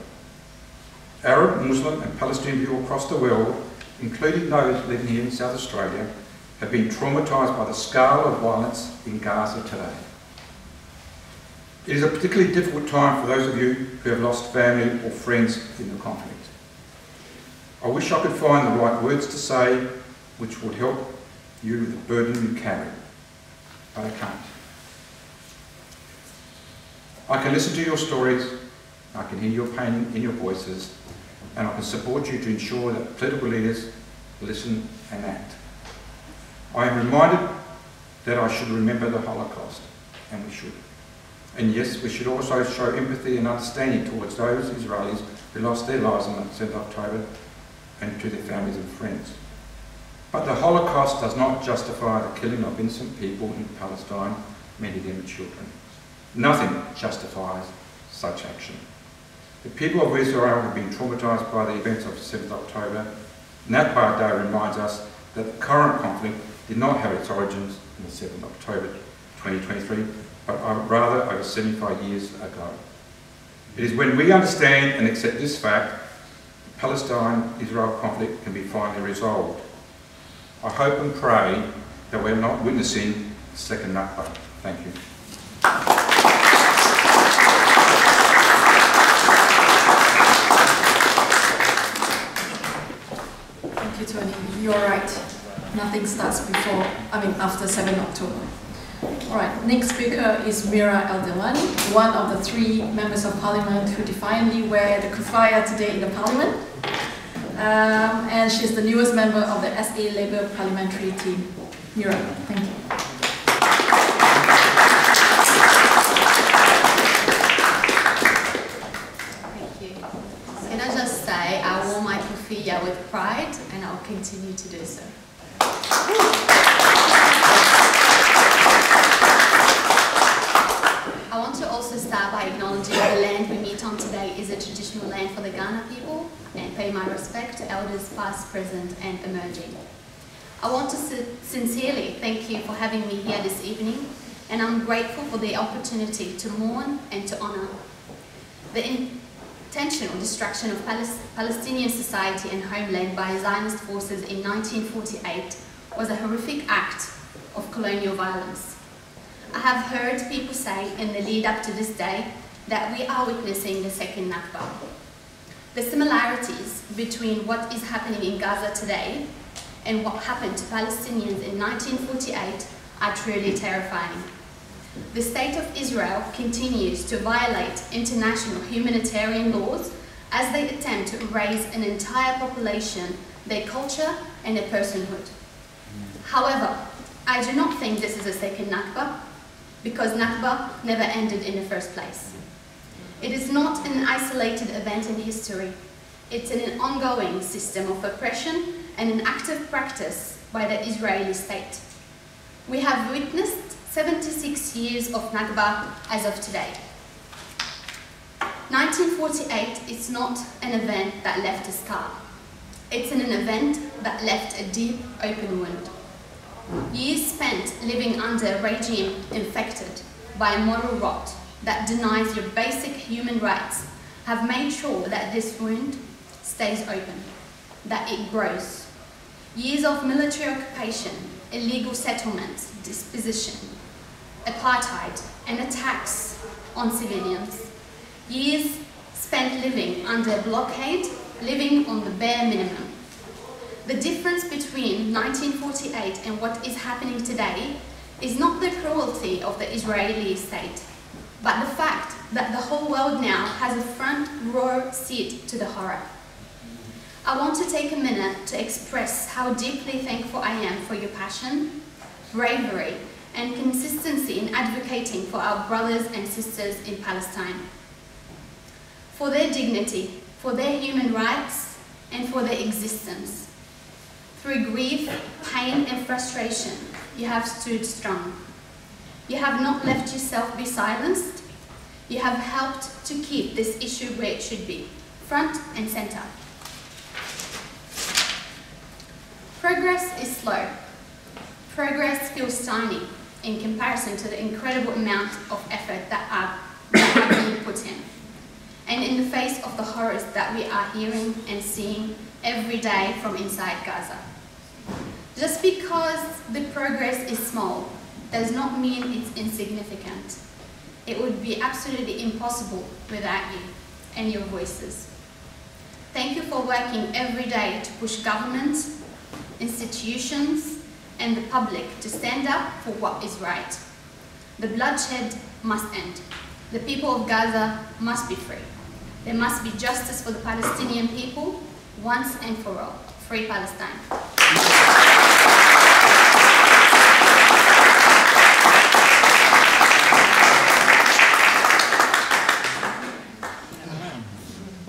Arab, Muslim and Palestinian people across the world, including those living here in South Australia, have been traumatised by the scale of violence in Gaza today. It is a particularly difficult time for those of you who have lost family or friends in the conflict. I wish I could find the right words to say which would help you with the burden you carry, but I can't. I can listen to your stories, I can hear your pain in your voices, and I can support you to ensure that political leaders listen and act. I am reminded that I should remember the Holocaust, and we should. And yes, we should also show empathy and understanding towards those Israelis who lost their lives on the 7th of October and to their families and friends. But the Holocaust does not justify the killing of innocent people in Palestine, many of them children. Nothing justifies such action. The people of Israel have been traumatised by the events of the 7th of October. Nakba Day reminds us that the current conflict did not have its origins in the 7th of October 2023, but rather over 75 years ago. It is when we understand and accept this fact, the Palestine-Israel conflict can be finally resolved. I hope and pray that we're not witnessing the second Nakba. Thank you. nothing starts after 7 October. Alright, next speaker is Mira Eldelani, one of the 3 members of parliament who defiantly wear the kuffaya today in the parliament. And she's the newest member of the SA Labour parliamentary team. Mira, thank you. Thank you. Can I just say, I wore my kuffiyah with pride and I'll continue to do so. I want to also start by acknowledging the land we meet on today is a traditional land for the Ghana people and pay my respect to elders past, present and emerging. I want to sincerely thank you for having me here this evening, and I'm grateful for the opportunity to mourn and to honour. The intentional destruction of Palestinian society and homeland by Zionist forces in 1948 was a horrific act of colonial violence. I have heard people say in the lead up to this day that we are witnessing the second Nakba. The similarities between what is happening in Gaza today and what happened to Palestinians in 1948 are truly terrifying. The state of Israel continues to violate international humanitarian laws as they attempt to erase an entire population, their culture and their personhood. However, I do not think this is a second Nakba, because Nakba never ended in the first place. It is not an isolated event in history. It's an ongoing system of oppression and an active practice by the Israeli state. We have witnessed 76 years of Nakba as of today. 1948 is not an event that left a scar. It's an event that left a deep open wound. Years spent living under a regime infected by a moral rot that denies your basic human rights have made sure that this wound stays open, that it grows. Years of military occupation, illegal settlements, dispossession, apartheid, and attacks on civilians. Years spent living under a blockade, living on the bare minimum. The difference between 1948 and what is happening today is not the cruelty of the Israeli state, but the fact that the whole world now has a front row seat to the horror. I want to take a minute to express how deeply thankful I am for your passion, bravery, and consistency in advocating for our brothers and sisters in Palestine. For their dignity, for their human rights, and for their existence. Through grief, pain, and frustration, you have stood strong. You have not let yourself be silenced. You have helped to keep this issue where it should be, front and center. Progress is slow. Progress feels tiny in comparison to the incredible amount of effort that are being put in. And in the face of the horrors that we are hearing and seeing every day from inside Gaza. Just because the progress is small does not mean it's insignificant. It would be absolutely impossible without you and your voices. Thank you for working every day to push governments, institutions, and the public to stand up for what is right. The bloodshed must end. The people of Gaza must be free. There must be justice for the Palestinian people, once and for all. Free Palestine.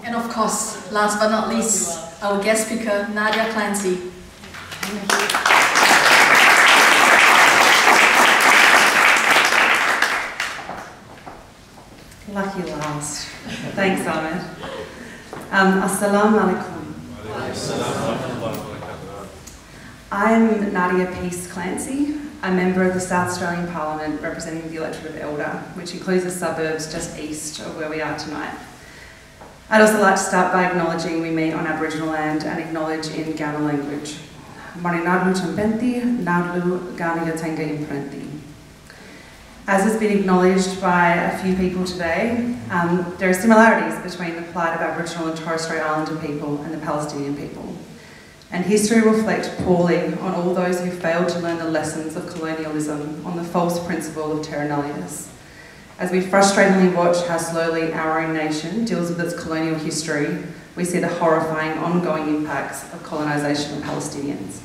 And of course, last but not least, our guest speaker, Nadia Clancy. Lucky last. Thanks, Ahmed. Assalamu alaikum. I'm Nadia Peace Clancy, a member of the South Australian Parliament representing the electorate of Elder, which includes the suburbs just east of where we are tonight. I'd also like to start by acknowledging we meet on Aboriginal land and acknowledge in Ghana language. Marinadlu Champenti, Nadlu Ghana Tenga Imprenti. As has been acknowledged by a few people today, there are similarities between the plight of Aboriginal and Torres Strait Islander people and the Palestinian people. and history reflects poorly on all those who failed to learn the lessons of colonialism on the false principle of terra nullius. As we frustratingly watch how slowly our own nation deals with its colonial history, we see the horrifying ongoing impacts of colonisation of Palestinians.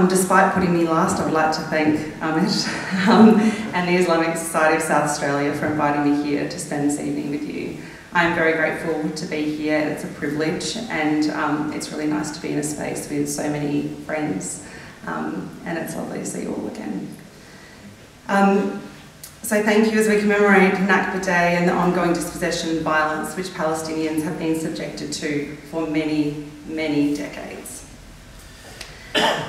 Despite putting me last, I would like to thank Ahmed and the Islamic Society of South Australia for inviting me here to spend this evening with you. I'm very grateful to be here. It's a privilege, and it's really nice to be in a space with so many friends, and it's lovely to see you all again. So thank you as we commemorate Nakba Day and the ongoing dispossession and violence which Palestinians have been subjected to for many, many decades.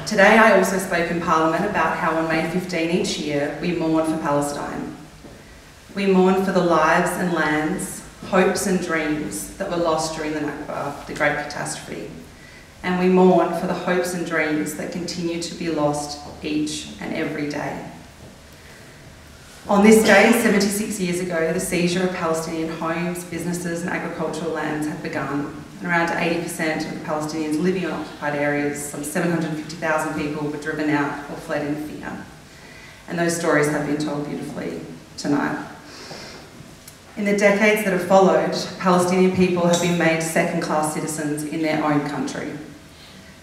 Today I also spoke in Parliament about how on May 15 each year we mourn for Palestine. We mourn for the lives and lands, hopes and dreams that were lost during the Nakba, the Great Catastrophe. And we mourn for the hopes and dreams that continue to be lost each and every day. On this day, 76 years ago, the seizure of Palestinian homes, businesses and agricultural lands had begun. And around 80% of the Palestinians living in occupied areas, some 750,000 people, were driven out or fled in fear. And those stories have been told beautifully tonight. In the decades that have followed, Palestinian people have been made second-class citizens in their own country.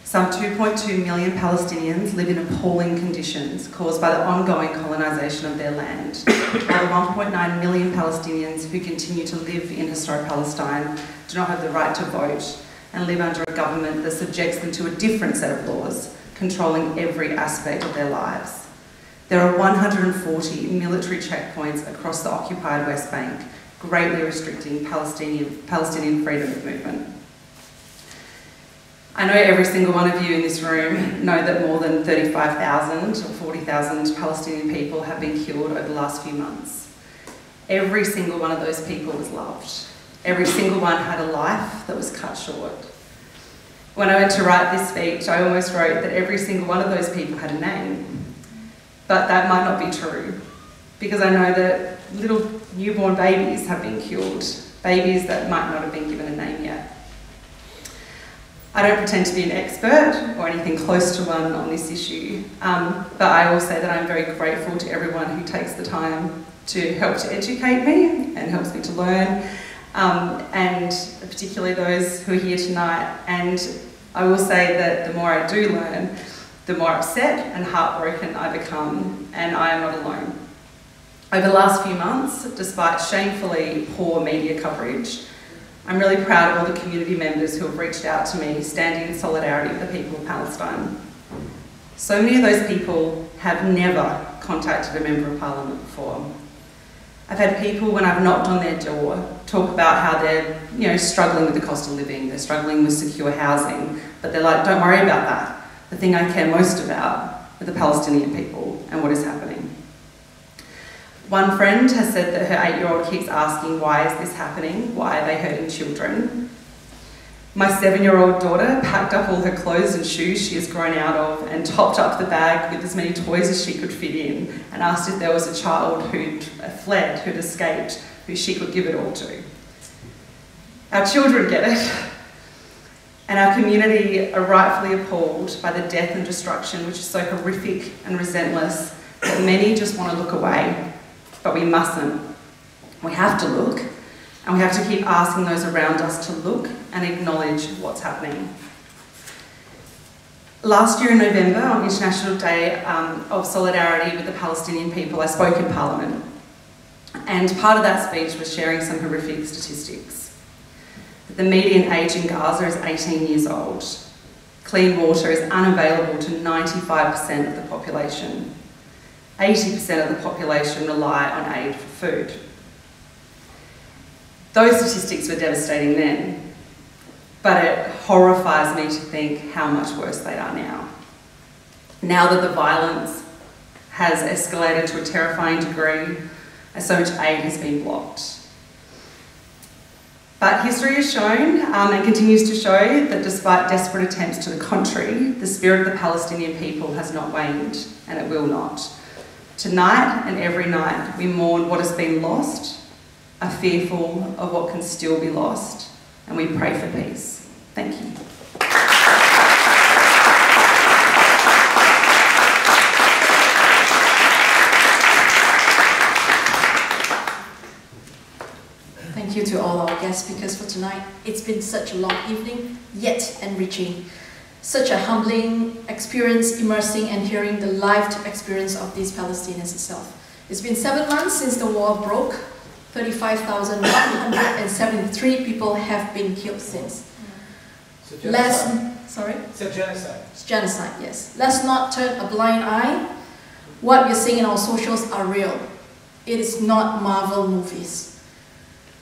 Some 2.2 million Palestinians live in appalling conditions caused by the ongoing colonisation of their land, while the 1.9 million Palestinians who continue to live in historic Palestine do not have the right to vote and live under a government that subjects them to a different set of laws, controlling every aspect of their lives. There are 140 military checkpoints across the occupied West Bank, greatly restricting Palestinian freedom of movement. I know every single one of you in this room know that more than 35,000 or 40,000 Palestinian people have been killed over the last few months. Every single one of those people was loved. Every single one had a life that was cut short. When I went to write this speech, I almost wrote that every single one of those people had a name. But that might not be true, because I know that little newborn babies have been killed, babies that might not have been given a name yet. I don't pretend to be an expert or anything close to one on this issue, but I will say that I'm very grateful to everyone who takes the time to help to educate me and helps me to learn, and particularly those who are here tonight. And I will say that the more I do learn, the more upset and heartbroken I become, and I am not alone. Over the last few months, despite shamefully poor media coverage, I'm really proud of all the community members who have reached out to me, standing in solidarity with the people of Palestine. So many of those people have never contacted a Member of Parliament before. I've had people, when I've knocked on their door, talk about how they're struggling with the cost of living, they're struggling with secure housing, but they're like, don't worry about that. The thing I care most about are the Palestinian people and what is happening. One friend has said that her 8-year-old keeps asking, why is this happening? Why are they hurting children? My 7-year-old daughter packed up all her clothes and shoes she has grown out of and topped up the bag with as many toys as she could fit in, and asked if there was a child who'd fled, who'd escaped, who she could give it all to. Our children get it. And our community are rightfully appalled by the death and destruction, which is so horrific and relentless that many just want to look away. But we mustn't. We have to look, and we have to keep asking those around us to look and acknowledge what's happening. Last year in November, on International Day of Solidarity with the Palestinian people, I spoke in Parliament. And part of that speech was sharing some horrific statistics. The median age in Gaza is 18 years old. Clean water is unavailable to 95% of the population. 80% of the population rely on aid for food. Those statistics were devastating then, but it horrifies me to think how much worse they are now. Now that the violence has escalated to a terrifying degree, and so much aid has been blocked. But history has shown, and continues to show, that despite desperate attempts to the contrary, the spirit of the Palestinian people has not waned, and it will not. Tonight and every night, we mourn what has been lost, are fearful of what can still be lost, and we pray for peace. Thank you. I guess, because for tonight, it's been such a long evening, yet enriching. Such a humbling experience, immersing and hearing the lived experience of these Palestinians itself. It's been 7 months since the war broke. 35,173 people have been killed since. It's a genocide. Sorry? It's a genocide. It's genocide, yes. Let's not turn a blind eye. What we're seeing in our socials are real. It is not Marvel movies.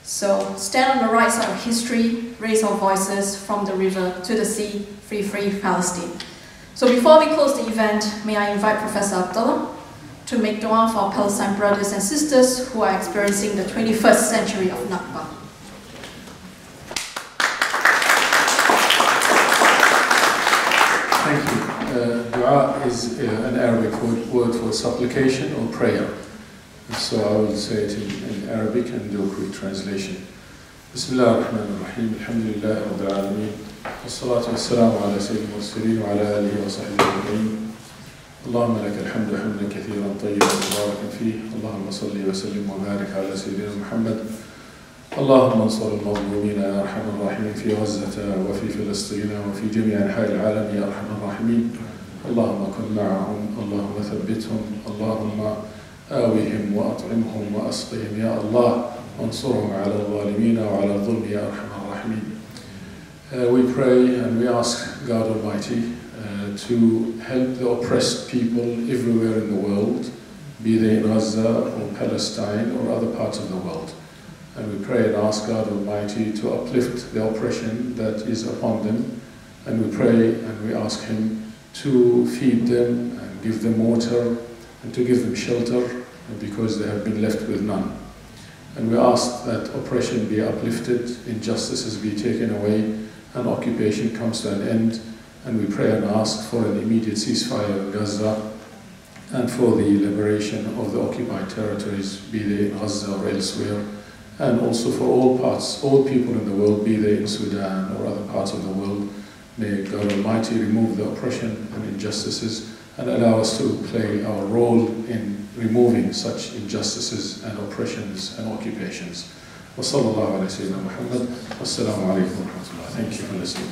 So stand on the right side of history, raise our voices from the river to the sea, free, free Palestine. So before we close the event, may I invite Professor Abdullah to make dua for our Palestine brothers and sisters who are experiencing the 21st century of Nakba. Thank you. Dua is an Arabic word for supplication or prayer. So I will say it in Arabic and do a quick translation. Bismillah ar-Rahman ar-Rahim. Alhamdulillah Rabbil Alameen. Wassalatu wassalamu ala sayyidil mursalin wa ala alihi wa sahbihi ajma'in. اللهم لك الحمد حمدا كثيرا طيبا مباركا فيه اللهم صل وسلم وبارك على سيدنا محمد اللهم انصر المظلومين يا ارحم الراحمين في غزة وفي فلسطين وفي جميع انحاء العالم يا ارحم الراحمين اللهم كن معهم اللهم ثبتهم اللهم آوهم وأطعمهم وأسقهم يا الله وانصرهم على الظالمين وعلى الظلم يا أرحم الراحمين. We pray and we ask God Almighty to help the oppressed people everywhere in the world, be they in Gaza or Palestine or other parts of the world. And we pray and ask God Almighty to uplift the oppression that is upon them. And we pray and we ask Him to feed them and give them water and to give them shelter because they have been left with none. And we ask that oppression be uplifted, injustices be taken away, and occupation comes to an end. And we pray and ask for an immediate ceasefire in Gaza and for the liberation of the occupied territories, be they in Gaza or elsewhere, and also for all people in the world, be they in Sudan or other parts of the world. May God Almighty remove the oppression and injustices and allow us to play our role in removing such injustices and oppressions and occupations. Wa sallallahu ala sayyidina Muhammad. Wassalamu alaikum wa rahmatullah. Thank you for listening.